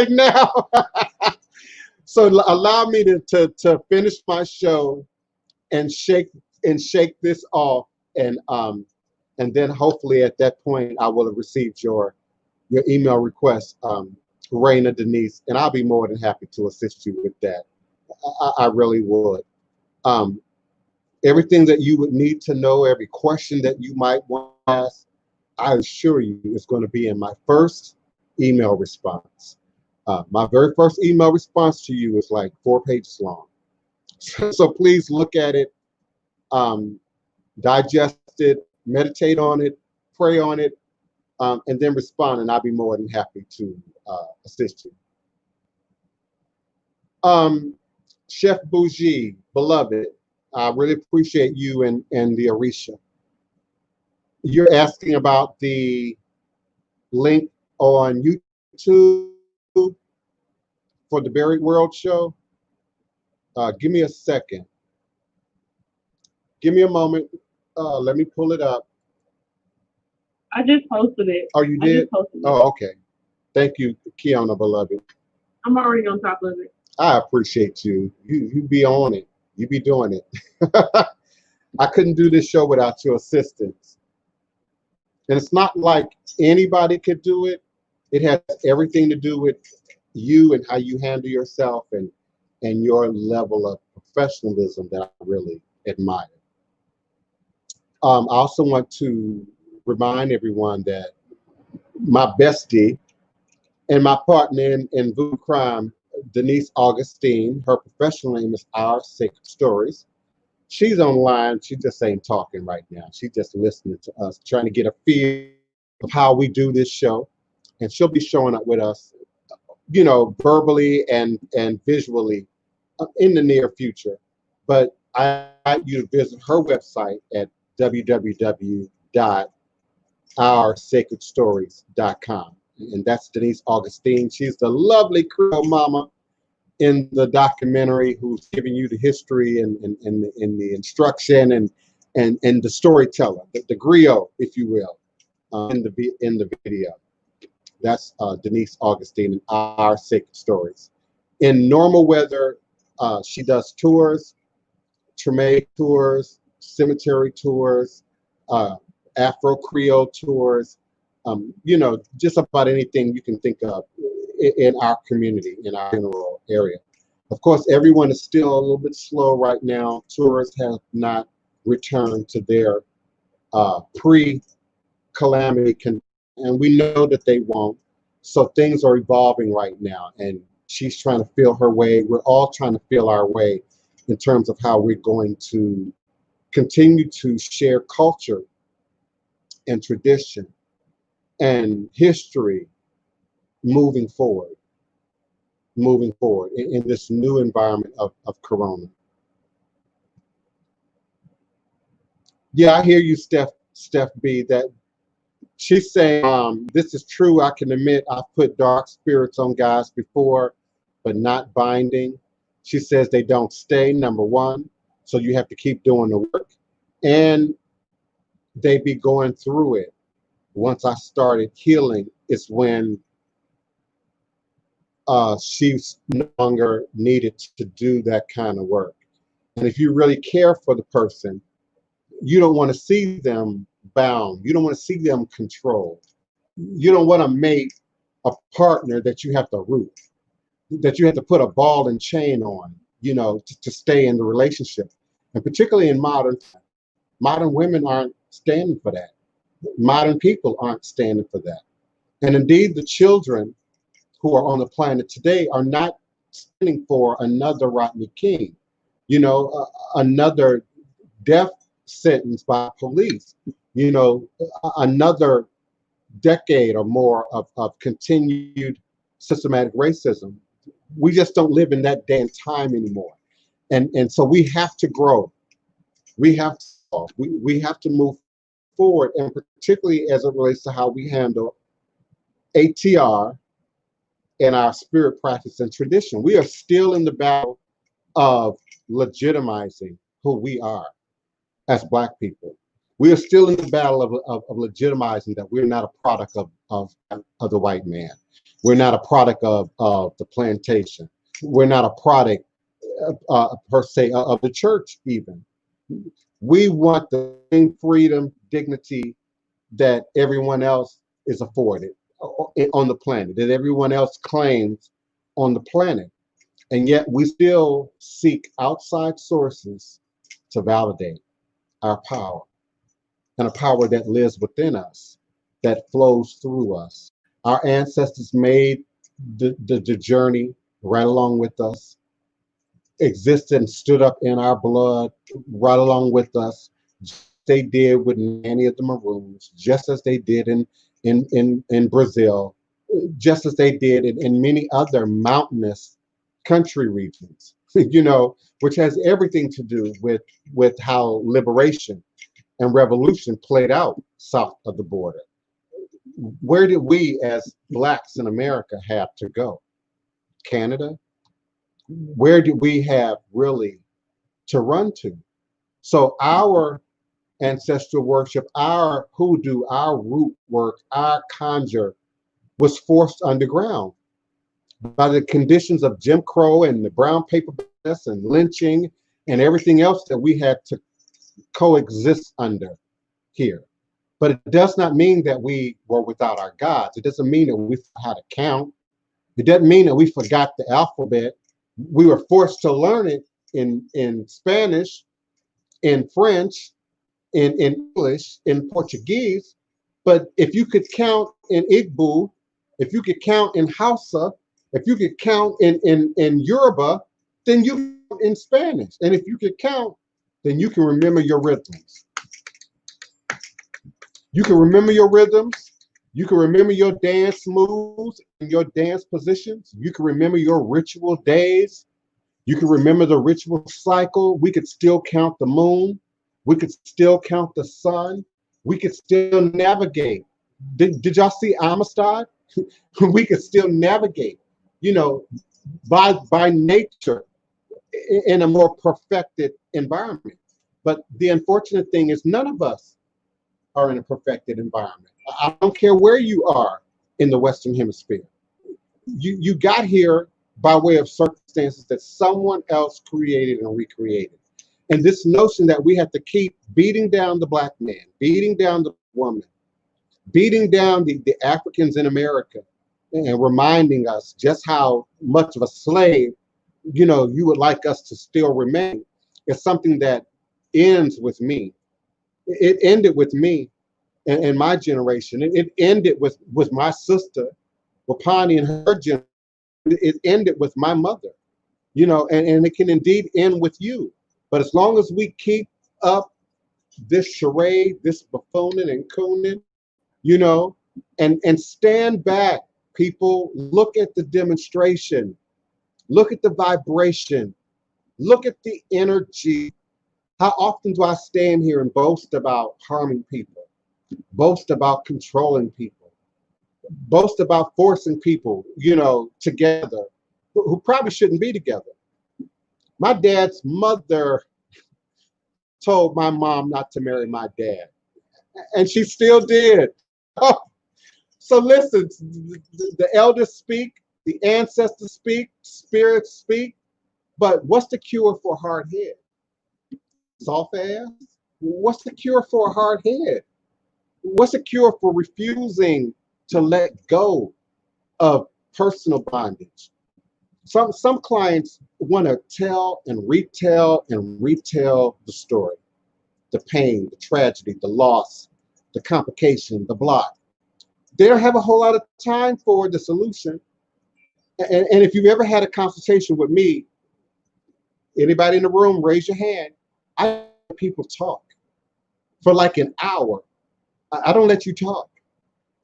now. So allow me to finish my show and shake this off, and then hopefully at that point I will have received your email request, Raina Denise, and I'll be more than happy to assist you with that. I really would. Um, Everything that you would need to know, every question that you might want to ask, I assure you is going to be in my first email response. My very first email response to you is like 4 pages long. So please look at it, digest it, meditate on it, pray on it, and then respond, and I'll be more than happy to assist you. Chef Bougie, beloved, I really appreciate you and the Arisha. You're asking about the link on YouTube for the Buried World show. Give me a second. Give me a moment. Let me pull it up. I just posted it. Oh, you did? Oh, okay. Thank you, Kiana, beloved. I'm already on top of it. I appreciate you. You be on it. You be doing it. I couldn't do this show without your assistance. And it's not like anybody could do it. It has everything to do with you and how you handle yourself and your level of professionalism that I really admire. I also want to remind everyone that my bestie and my partner in Voodoo Crime, Denise Augustine, her professional name is Our Sacred Stories. She's online. She just ain't talking right now. She's just listening to us, trying to get a feel of how we do this show. And she'll be showing up with us, verbally and visually in the near future. But I invite you to visit her website at www.oursacredstories.com. And that's Denise Augustine. She's the lovely Creole mama in the documentary who's giving you the history and the instruction and the storyteller, the griot, if you will, in the video. That's Denise Augustine and Our Sacred Stories. In normal weather, she does tours, Treme tours, cemetery tours, Afro Creole tours, just about anything you can think of in our community, in our general area. Of course, everyone is still a little bit slow right now. Tourists have not returned to their pre-calamity and we know that they won't. So things are evolving right now, and she's trying to feel her way. We're all trying to feel our way in terms of how we're going to continue to share culture and tradition and history moving forward in this new environment of Corona. Yeah, I hear you, Steph B, that she's saying, this is true. I can admit I've put dark spirits on guys before, but not binding. She says they don't stay, number one. So you have to keep doing the work. And they be going through it. Once I started healing, it's when she's no longer needed to do that kind of work. And if you really care for the person, you don't want to see them bound. You don't want to see them controlled. You don't want to make a partner that you have to root, that you have to put a ball and chain on, to stay in the relationship. And particularly in modern women aren't standing for that. Modern people aren't standing for that. And indeed, the children who are on the planet today are not standing for another Rodney King, another death sentence by police, another decade or more of continued systematic racism. We just don't live in that day and time anymore. And so we have to grow. We have to move forward, and particularly as it relates to how we handle ATR and our spirit practice and tradition. We are still in the battle of legitimizing who we are as Black people. We are still in the battle of legitimizing that we're not a product of the white man. We're not a product of the plantation. We're not a product per se of the church even. We want the same freedom, dignity that everyone else is afforded on the planet, that everyone else claims on the planet. And yet we still seek outside sources to validate our power, and a power that lives within us, that flows through us. Our ancestors made the journey right along with us, existed and stood up in our blood right along with us. They did with many of the Maroons, just as they did in Brazil, just as they did in many other mountainous country regions, which has everything to do with how liberation and revolution played out south of the border. Where did we as blacks in America have to go? Canada? Where did we have really to run to? So our ancestral worship, our hoodoo, our root work, our conjure was forced underground by the conditions of Jim Crow and the brown paper business and lynching and everything else that we had to coexist under here. But it does not mean that we were without our gods. It doesn't mean that we forgot how to count. It doesn't mean that we forgot the alphabet. We were forced to learn it in Spanish, in French, in English, in Portuguese. But if you could count in Igbo, if you could count in Hausa, if you could count in Yoruba, then you can count in Spanish. And if you could count, then you can remember your rhythms. You can remember your rhythms. You can remember your dance moves and your dance positions. You can remember your ritual days. You can remember the ritual cycle. We could still count the moon. We could still count the sun. We could still navigate. Did y'all see Amistad? We could still navigate, by nature in a more perfected environment. But the unfortunate thing is none of us are in a perfected environment. I don't care where you are in the Western Hemisphere. You got here by way of circumstances that someone else created and recreated. And this notion that we have to keep beating down the black man, beating down the woman, beating down the Africans in America, and reminding us just how much of a slave, you would like us to still remain, is something that ends with me. It ended with me and my generation. It ended with my sister, Wapani, and her generation. It ended with my mother, and it can indeed end with you. But as long as we keep up this charade, this buffooning and cooning, and stand back, people, look at the demonstration, look at the vibration, look at the energy. How often do I stand here and boast about harming people, boast about controlling people, boast about forcing people, together who probably shouldn't be together? My dad's mother told my mom not to marry my dad, and she still did. So listen, the elders speak, the ancestors speak, spirits speak, but what's the cure for a hard head? Soft ass? What's the cure for a hard head? What's the cure for refusing to let go of personal bondage? Some clients want to tell and retell the story, the pain, the tragedy, the loss, the complication, the block. They don't have a whole lot of time for the solution. And if you've ever had a consultation with me, anybody in the room, raise your hand. I let people talk for like an hour. I don't let you talk.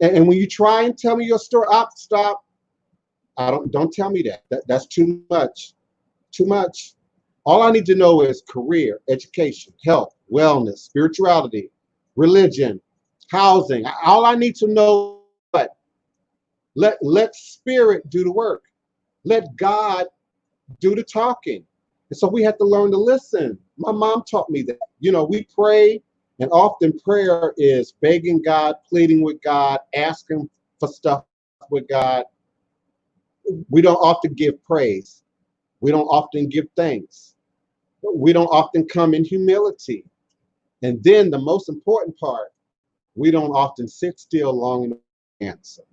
And when you try and tell me your story, stop. Don't tell me that. That's too much. Too much. All I need to know is career, education, health, wellness, spirituality, religion, housing. All I need to know is what? Let spirit do the work. Let God do the talking. And so we have to learn to listen. My mom taught me that. We pray, and often prayer is begging God, pleading with God, asking for stuff with God. We don't often give praise. We don't often give thanks. We don't often come in humility. And then the most important part, we don't often sit still long enough to answer.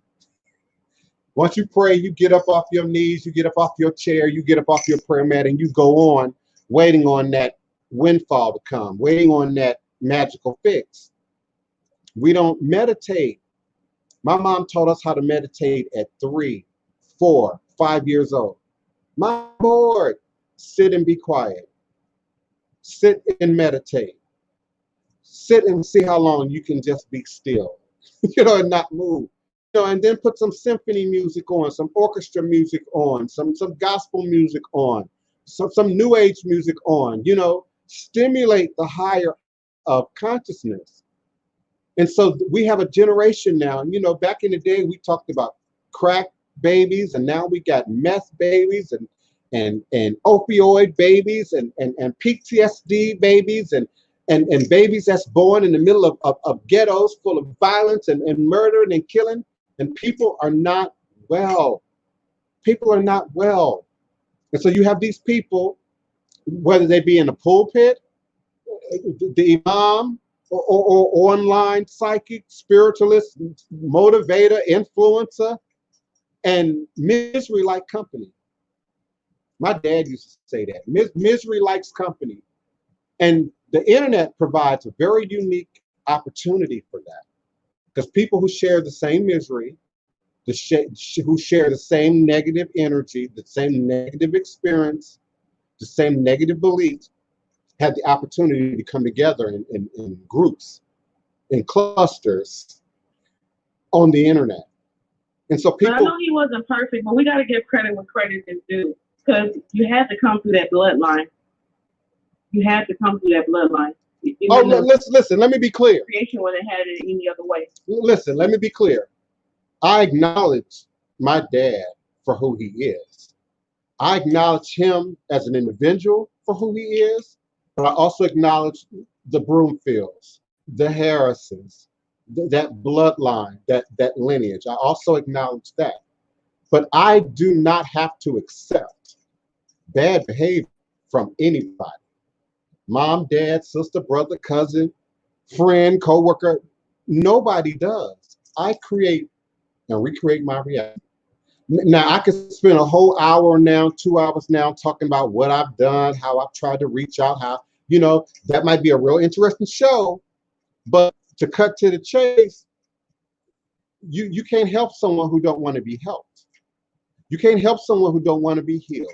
Once you pray, you get up off your knees, you get up off your chair, you get up off your prayer mat, and you go on waiting on that windfall to come, waiting on that magical fix. We don't meditate. My mom taught us how to meditate at 3, 4, 5 years old. My Lord, sit and be quiet. Sit and meditate. Sit and see how long you can just be still, and not move. And then put some symphony music on, some orchestra music on, some gospel music on, some new age music on, stimulate the higher of consciousness. And so we have a generation now, back in the day, we talked about crack babies, and now we got meth babies and opioid babies and PTSD babies and babies that's born in the middle of ghettos full of violence and murder and killing. And people are not well. People are not well. And so you have these people, whether they be in the pulpit, the imam, or online psychic, spiritualist, motivator, influencer, and misery like company. My dad used to say that. Misery likes company. And the internet provides a very unique opportunity for that. Because people who share the same misery, who share the same negative energy, the same negative experience, the same negative beliefs, have the opportunity to come together in groups, in clusters on the internet. And so people. But I know he wasn't perfect, but we got to give credit where credit is due, because you had to come through that bloodline. You had to come through that bloodline. Listen, let me be clear. Creation wouldn't have had it any other way. Listen, let me be clear. I acknowledge my dad for who he is. I acknowledge him as an individual for who he is, but I also acknowledge the Broomfields, the Harrisons, that bloodline, that lineage. I also acknowledge that. But I do not have to accept bad behavior from anybody. Mom, dad, sister, brother, cousin, friend, coworker. Nobody does. I create and recreate my reality. Now, I could spend a whole hour now, 2 hours now, talking about what I've done, how I've tried to reach out, how, that might be a real interesting show. But to cut to the chase, you can't help someone who don't want to be helped. You can't help someone who don't want to be healed.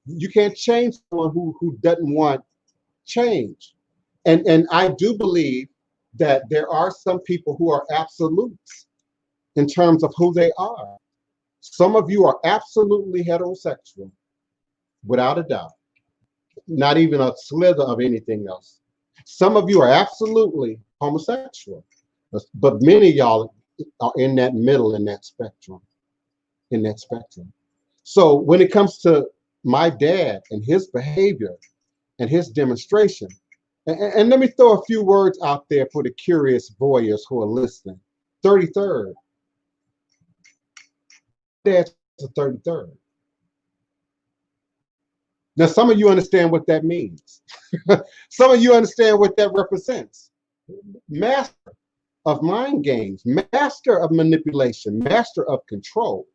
You can't change someone who doesn't want change. And I do believe that there are some people who are absolutes in terms of who they are. Some of you are absolutely heterosexual, without a doubt, not even a slither of anything else. Some of you are absolutely homosexual, but many of y'all are in that middle, in that spectrum. So when it comes to my dad and his behavior and his demonstration, and let me throw a few words out there for the curious voyeurs who are listening. 33rd. Dad's a 33rd. Now, some of you understand what that means. Some of you understand what that represents. Master of mind games, master of manipulation, master of control.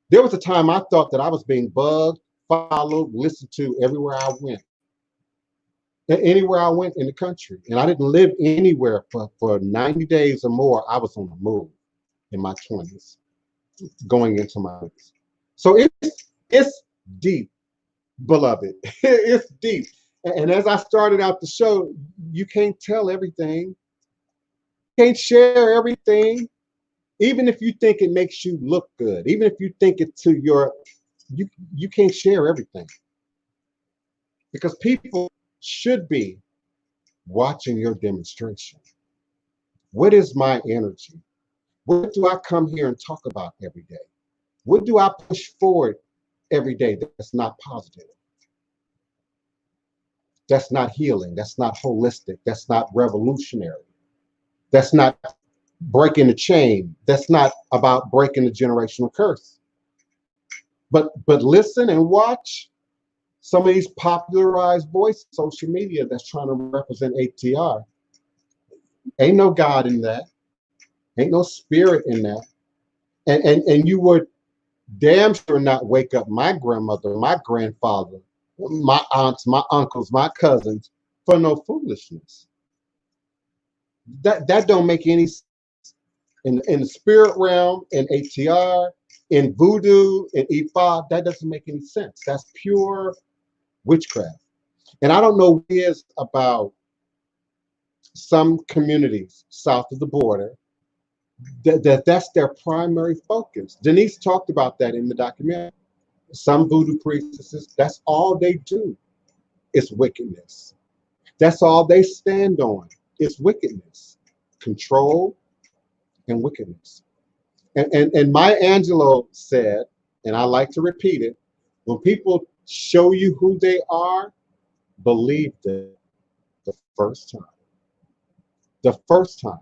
There was a time I thought that I was being bugged, followed, listened to everywhere I went. Anywhere I went in the country. And I didn't live anywhere for 90 days or more. I was on the move in my 20s, going into my 20s. So it's deep, beloved. It's deep. And as I started out the show, you can't tell everything. You can't share everything. Even if you think it makes you look good, even if you think it to you can't share everything. Because people should be watching your demonstration. What is my energy? What do I come here and talk about every day? What do I push forward every day that's not positive? That's not healing. That's not holistic. That's not revolutionary. That's not breaking the chain. That's not about breaking the generational curse. But listen and watch Some of these popularized voices, social media that's trying to represent ATR, ain't no God in that. Ain't no spirit in that. And you would damn sure not wake up my grandmother, my grandfather, my aunts, my uncles, my cousins for no foolishness. That don't make any sense. In the spirit realm, in ATR, in voodoo, in Ifa, that doesn't make any sense. That's pure witchcraft. And I don't know what it is about some communities south of the border that's their primary focus. Denise talked about that in the documentary. Some voodoo priestesses, that's all they do is wickedness. That's all they stand on is wickedness, control, and wickedness. And Maya Angelou said, and I like to repeat it, when people show you who they are, believe them the first time. The first time.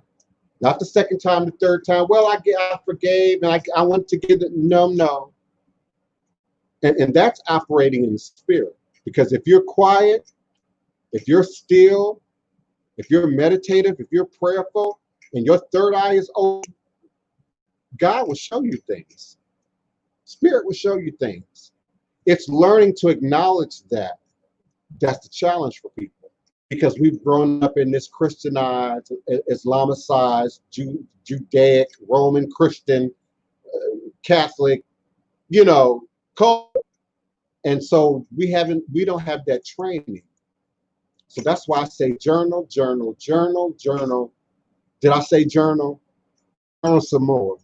Not the second time, the third time. Well, I forgave and I want to give it. No. And that's operating in the spirit. Because if you're quiet, if you're still, if you're meditative, if you're prayerful, and your third eye is open, God will show you things. Spirit will show you things. It's learning to acknowledge that. That's the challenge for people. Because we've grown up in this Christianized, Islamicized, Judaic, Roman Christian, Catholic, culture. And so we don't have that training. So that's why I say journal, journal, journal, journal. Did I say journal? Journal some more.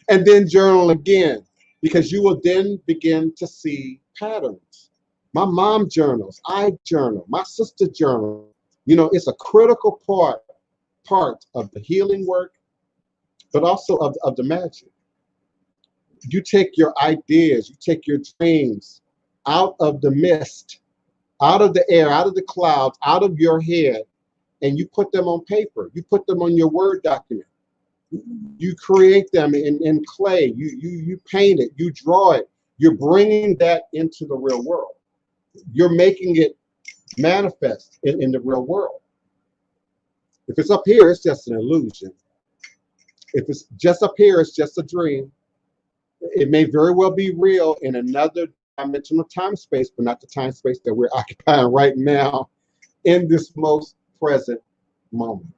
And then journal again, because you will then begin to see patterns. My mom journals, I journal, my sister journal. It's a critical part of the healing work, but also of the magic. You take your ideas, you take your dreams out of the mist, out of the air, out of the clouds, out of your head, and you put them on paper. You put them on your Word document. You create them in clay. You paint it. You draw it. You're bringing that into the real world. You're making it manifest in the real world. If it's up here, it's just an illusion. If it's just up here, it's just a dream. It may very well be real in another dimensional time space, but not the time space that we're occupying right now in this most present moment.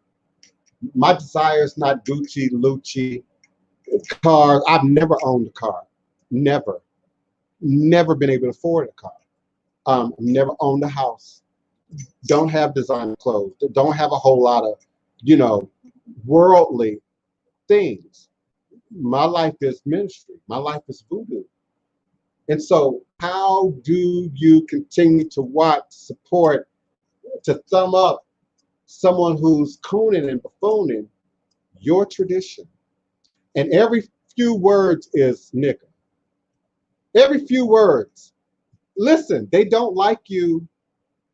My desire is not Gucci, Lucci, cars. I've never owned a car. Never been able to afford a car. Never owned a house. Don't have designer clothes. Don't have a whole lot of, worldly things. My life is ministry. My life is voodoo. And so how do you continue to watch, support, to thumb up someone who's cooning and buffooning your tradition? And every few words is nigga. Every few words. Listen, they don't like you.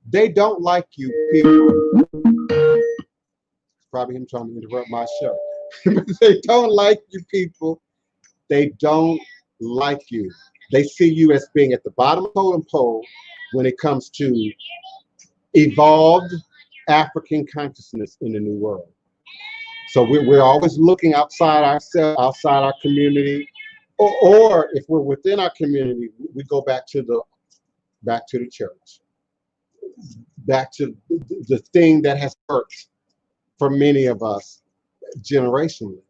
They don't like you, people. It's probably him trying to interrupt my show. They don't like you, people. They don't like you. They see you as being at the bottom of the totem pole when it comes to evolved African consciousness in the new world. So we're always looking outside ourselves, outside our community, or if we're within our community, we go back to the church, back to the thing that has worked for many of us generationally.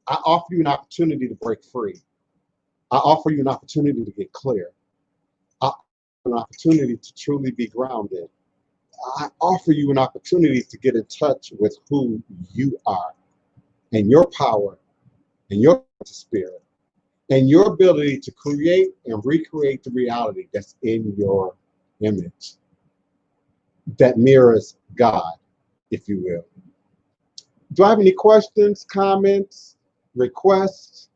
I offer you an opportunity to break free. I offer you an opportunity to get clear. I offer you an opportunity to truly be grounded. I offer you an opportunity to get in touch with who you are and your power and your spirit and your ability to create and recreate the reality that's in your image that mirrors God, if you will. Do I have any questions, comments, requests?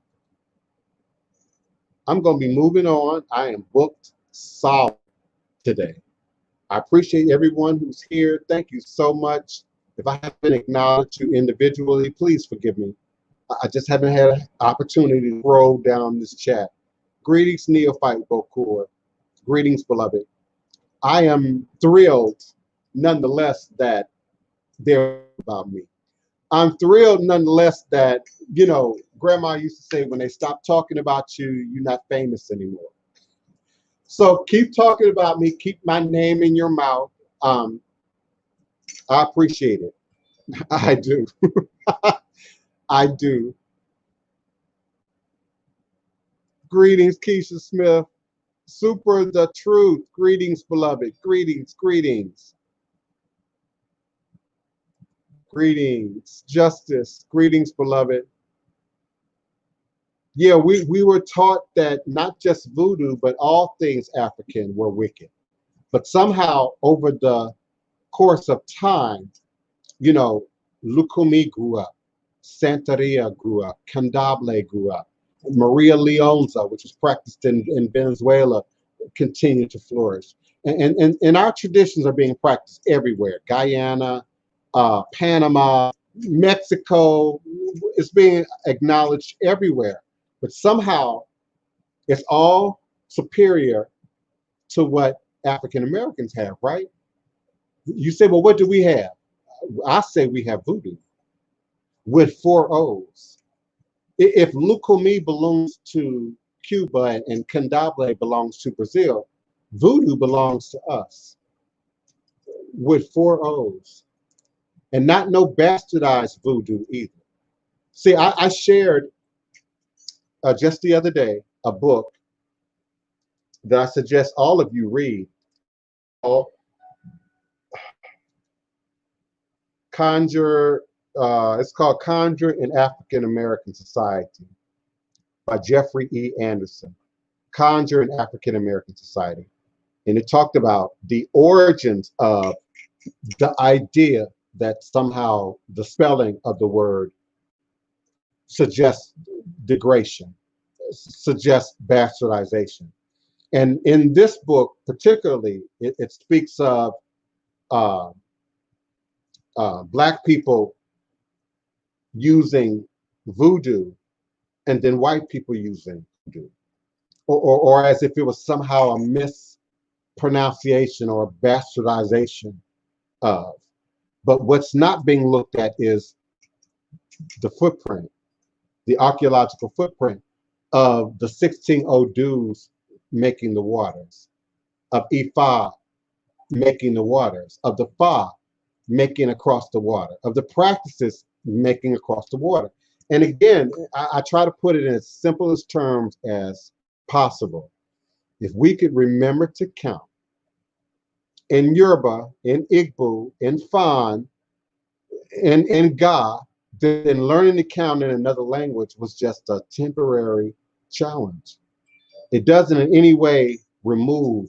I'm going to be moving on. I am booked solid today. I appreciate everyone who's here. Thank you so much. If I haven't acknowledged you individually, please forgive me. I just haven't had an opportunity to scroll down this chat. Greetings, Neophyte Bokur. Greetings, beloved. I am thrilled nonetheless that they're about me. I'm thrilled nonetheless that, you know, grandma used to say, when they stop talking about you, you're not famous anymore. So keep talking about me, keep my name in your mouth. I appreciate it. I do. I do. Greetings, Keisha Smith. Super the truth. Greetings, beloved. Greetings, greetings. Greetings, justice. Greetings, beloved. Yeah, we were taught that not just voodoo, but all things African were wicked. But somehow over the course of time, you know, Lukumi grew up, Santeria grew up, Candable grew up, Maria Leonza, which was practiced in Venezuela, continued to flourish. And our traditions are being practiced everywhere. Guyana, Panama, Mexico, it's being acknowledged everywhere. But somehow it's all superior to what African Americans have, right? You say, well, what do we have? I say we have voodoo with 4 O's. If Lukumi belongs to Cuba and Candable belongs to Brazil, voodoo belongs to us with 4 O's. And not no bastardized voodoo either. See, I shared just the other day a book that I suggest all of you read called Conjure. It's called Conjure in African American Society by Jeffrey E. Anderson. Conjure in African American Society. And it talked about the origins of the idea that somehow the spelling of the word suggests degradation, suggests bastardization. And in this book, particularly, it speaks of uh, Black people using voodoo and then white people using voodoo, or as if it was somehow a mispronunciation or a bastardization of. But what's not being looked at is the footprint, the archaeological footprint of the 16 Odus making the waters, of Ifa making the waters, of the Fa making across the water, of the practices making across the water. And again, I try to put it in as simple as terms as possible. If we could remember to count in Yoruba, in Igbo, in Fan, in Ga, then learning to count in another language was just a temporary challenge. It doesn't in any way remove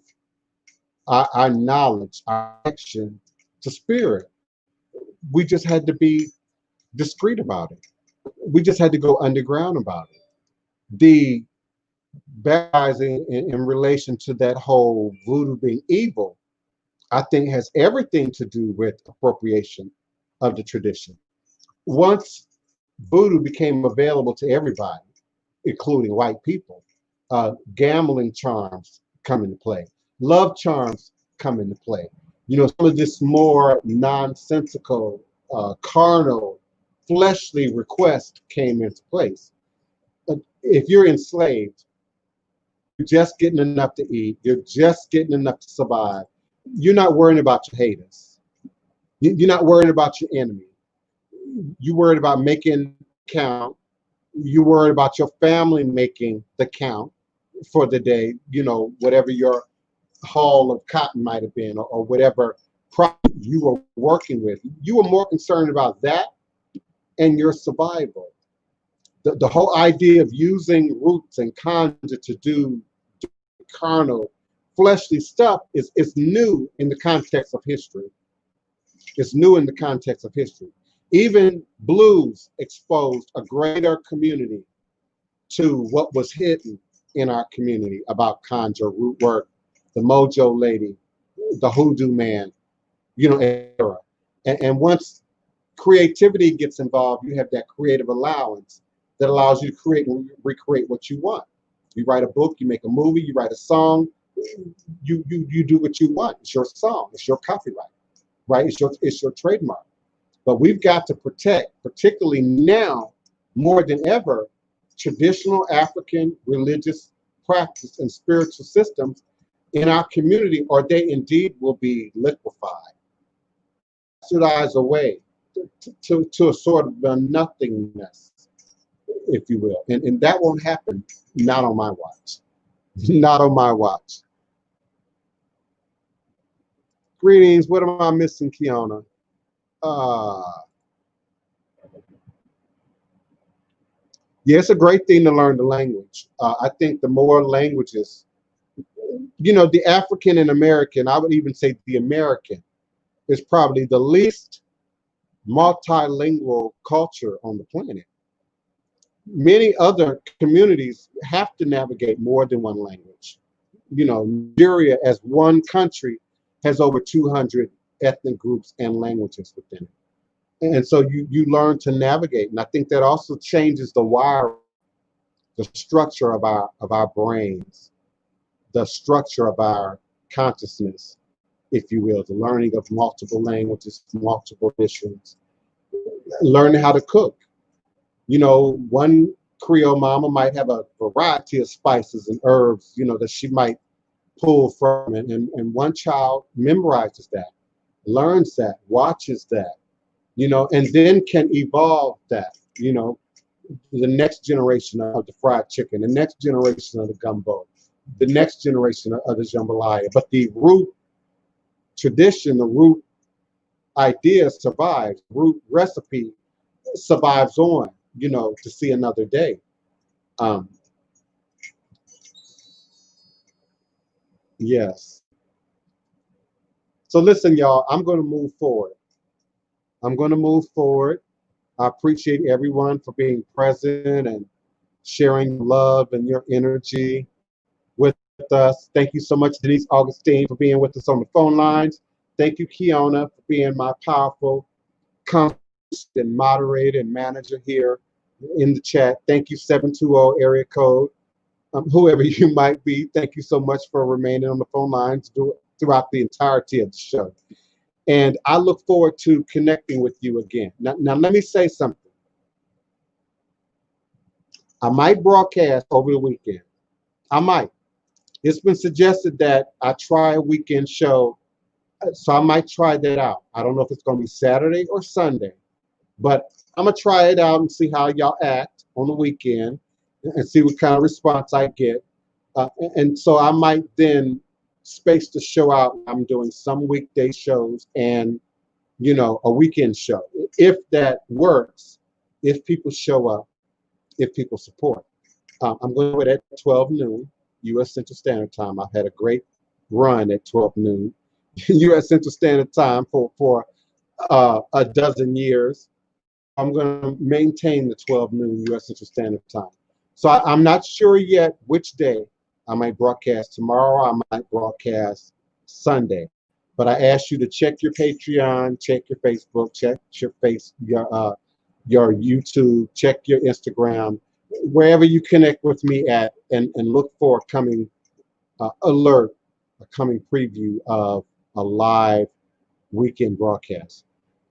our knowledge, our connection to spirit. We just had to be discreet about it. We just had to go underground about it. The baptizing in relation to that whole voodoo being evil, I think has everything to do with appropriation of the tradition. Once voodoo became available to everybody, including white people, gambling charms come into play, love charms come into play. You know, some of this more nonsensical, carnal, fleshly request came into place. But if you're enslaved, you're just getting enough to eat, you're just getting enough to survive. You're not worrying about your haters. You're not worrying about your enemy. You're worried about making count. You're worried about your family making the count for the day, you know, whatever your haul of cotton might have been, or whatever product you were working with. You were more concerned about that and your survival. The whole idea of using roots and conjure to do carnal, fleshly stuff is new in the context of history. It's new in the context of history. Even blues exposed a greater community to what was hidden in our community about conjure, root work, the mojo lady, the hoodoo man, you know, etc. And once creativity gets involved, you have that creative allowance that allows you to create and recreate what you want. You write a book, you make a movie, you write a song, you do what you want. It's your song. It's your copyright, right? It's your trademark. But we've got to protect, particularly now more than ever, traditional African religious practice and spiritual systems in our community, or they indeed will be liquefied, bastardized away to a sort of nothingness, if you will. And that won't happen, not on my watch. Not on my watch. Greetings. What am I missing, Kiana? Yeah, it's a great thing to learn the language. I think the more languages, the African and American, I would even say the American, is probably the least multilingual culture on the planet. Many other communities have to navigate more than one language. Nigeria as one country has over 200 ethnic groups and languages within it. And so you learn to navigate. And I think that also changes the structure of our brains, the structure of our consciousness, if you will, the learning of multiple languages, multiple traditions, learning how to cook. One Creole mama might have a variety of spices and herbs, that she might pull from it. And one child memorizes that, learns that, watches that, and then can evolve that, the next generation of the fried chicken, the next generation of the gumbo, the next generation of the jambalaya. But the root tradition, the root idea survives, root recipe survives on, to see another day. Yes. So listen, y'all, I'm going to move forward. I appreciate everyone for being present and sharing love and your energy with us. Thank you so much, Denise Augustine, for being with us on the phone lines. Thank you, Kiana, for being my powerful constant moderator and manager here in the chat. Thank you, 720 area code. Whoever you might be, thank you so much for remaining on the phone lines throughout the entirety of the show. And I look forward to connecting with you again. Now let me say something. I might broadcast over the weekend. I might. It's been suggested that I try a weekend show, so I might try that out. I don't know if it's going to be Saturday or Sunday, but I'm going to try it out and see how y'all act on the weekend and see what kind of response I get. And so I might then space the show out. I'm doing some weekday shows and, a weekend show. If that works, if people show up, if people support. I'm going to do it at 12 noon, U.S. Central Standard Time. I've had a great run at 12 noon, U.S. Central Standard Time for a dozen years. I'm going to maintain the 12 noon U.S. Central Standard Time. So I'm not sure yet which day I might broadcast tomorrow. I might broadcast Sunday. But I ask you to check your Patreon, check your Facebook, check your YouTube, check your Instagram, wherever you connect with me at, and look for a coming alert, a coming preview of a live weekend broadcast.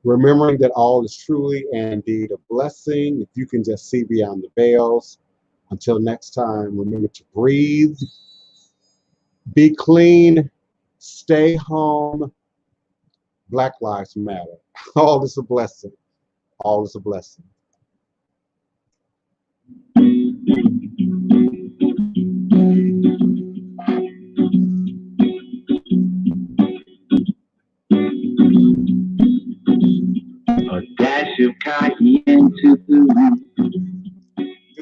Remembering that all is truly and indeed a blessing. If you can just see beyond the veils. Until next time, remember to breathe, be clean, stay home. Black Lives Matter. All is a blessing. All is a blessing. A dash of cayenne to the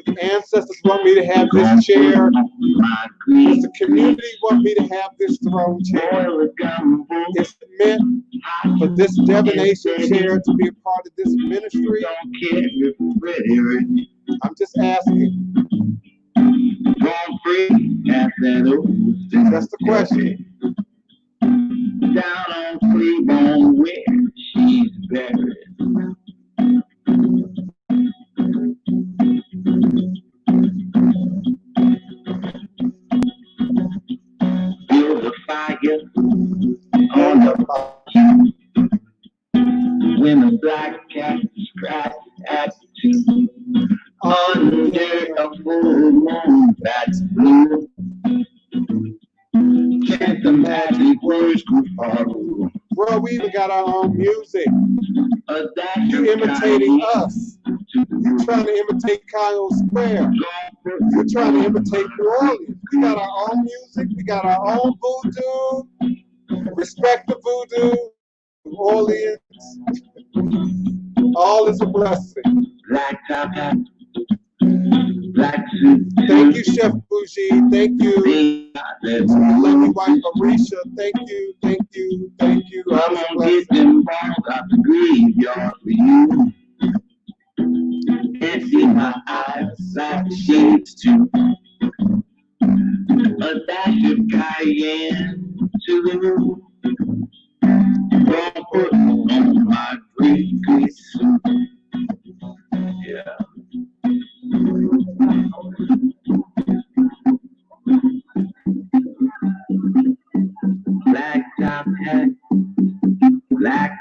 The ancestors want me to have this chair. Does the community want me to have this throne chair? It's meant for this divination chair to be a part of this ministry. I'm just asking. That's the question. Down on Cleveland where she's buried. fire on the when a black cat scratched at you under a full moon that's blue. Chant the magic words go follow. Bro, we even got our own music. A dash You of imitating cayenne us. You trying to imitate Cairo Square. You're trying to imitate New Orleans. We got our own music. We got our own voodoo. Respect the voodoo. New Orleans. All is a blessing. Black top hat, black suit. Thank you, Chef Bougie. Thank you. Lovely wife Arisha. Thank you. Thank you. Thank you. All Come is a on, get blessing. them balls out the graveyard for you. Can't see my eyes, black shades too. A dash of cayenne too. Don't put on my green suit. Yeah. Black top hat, black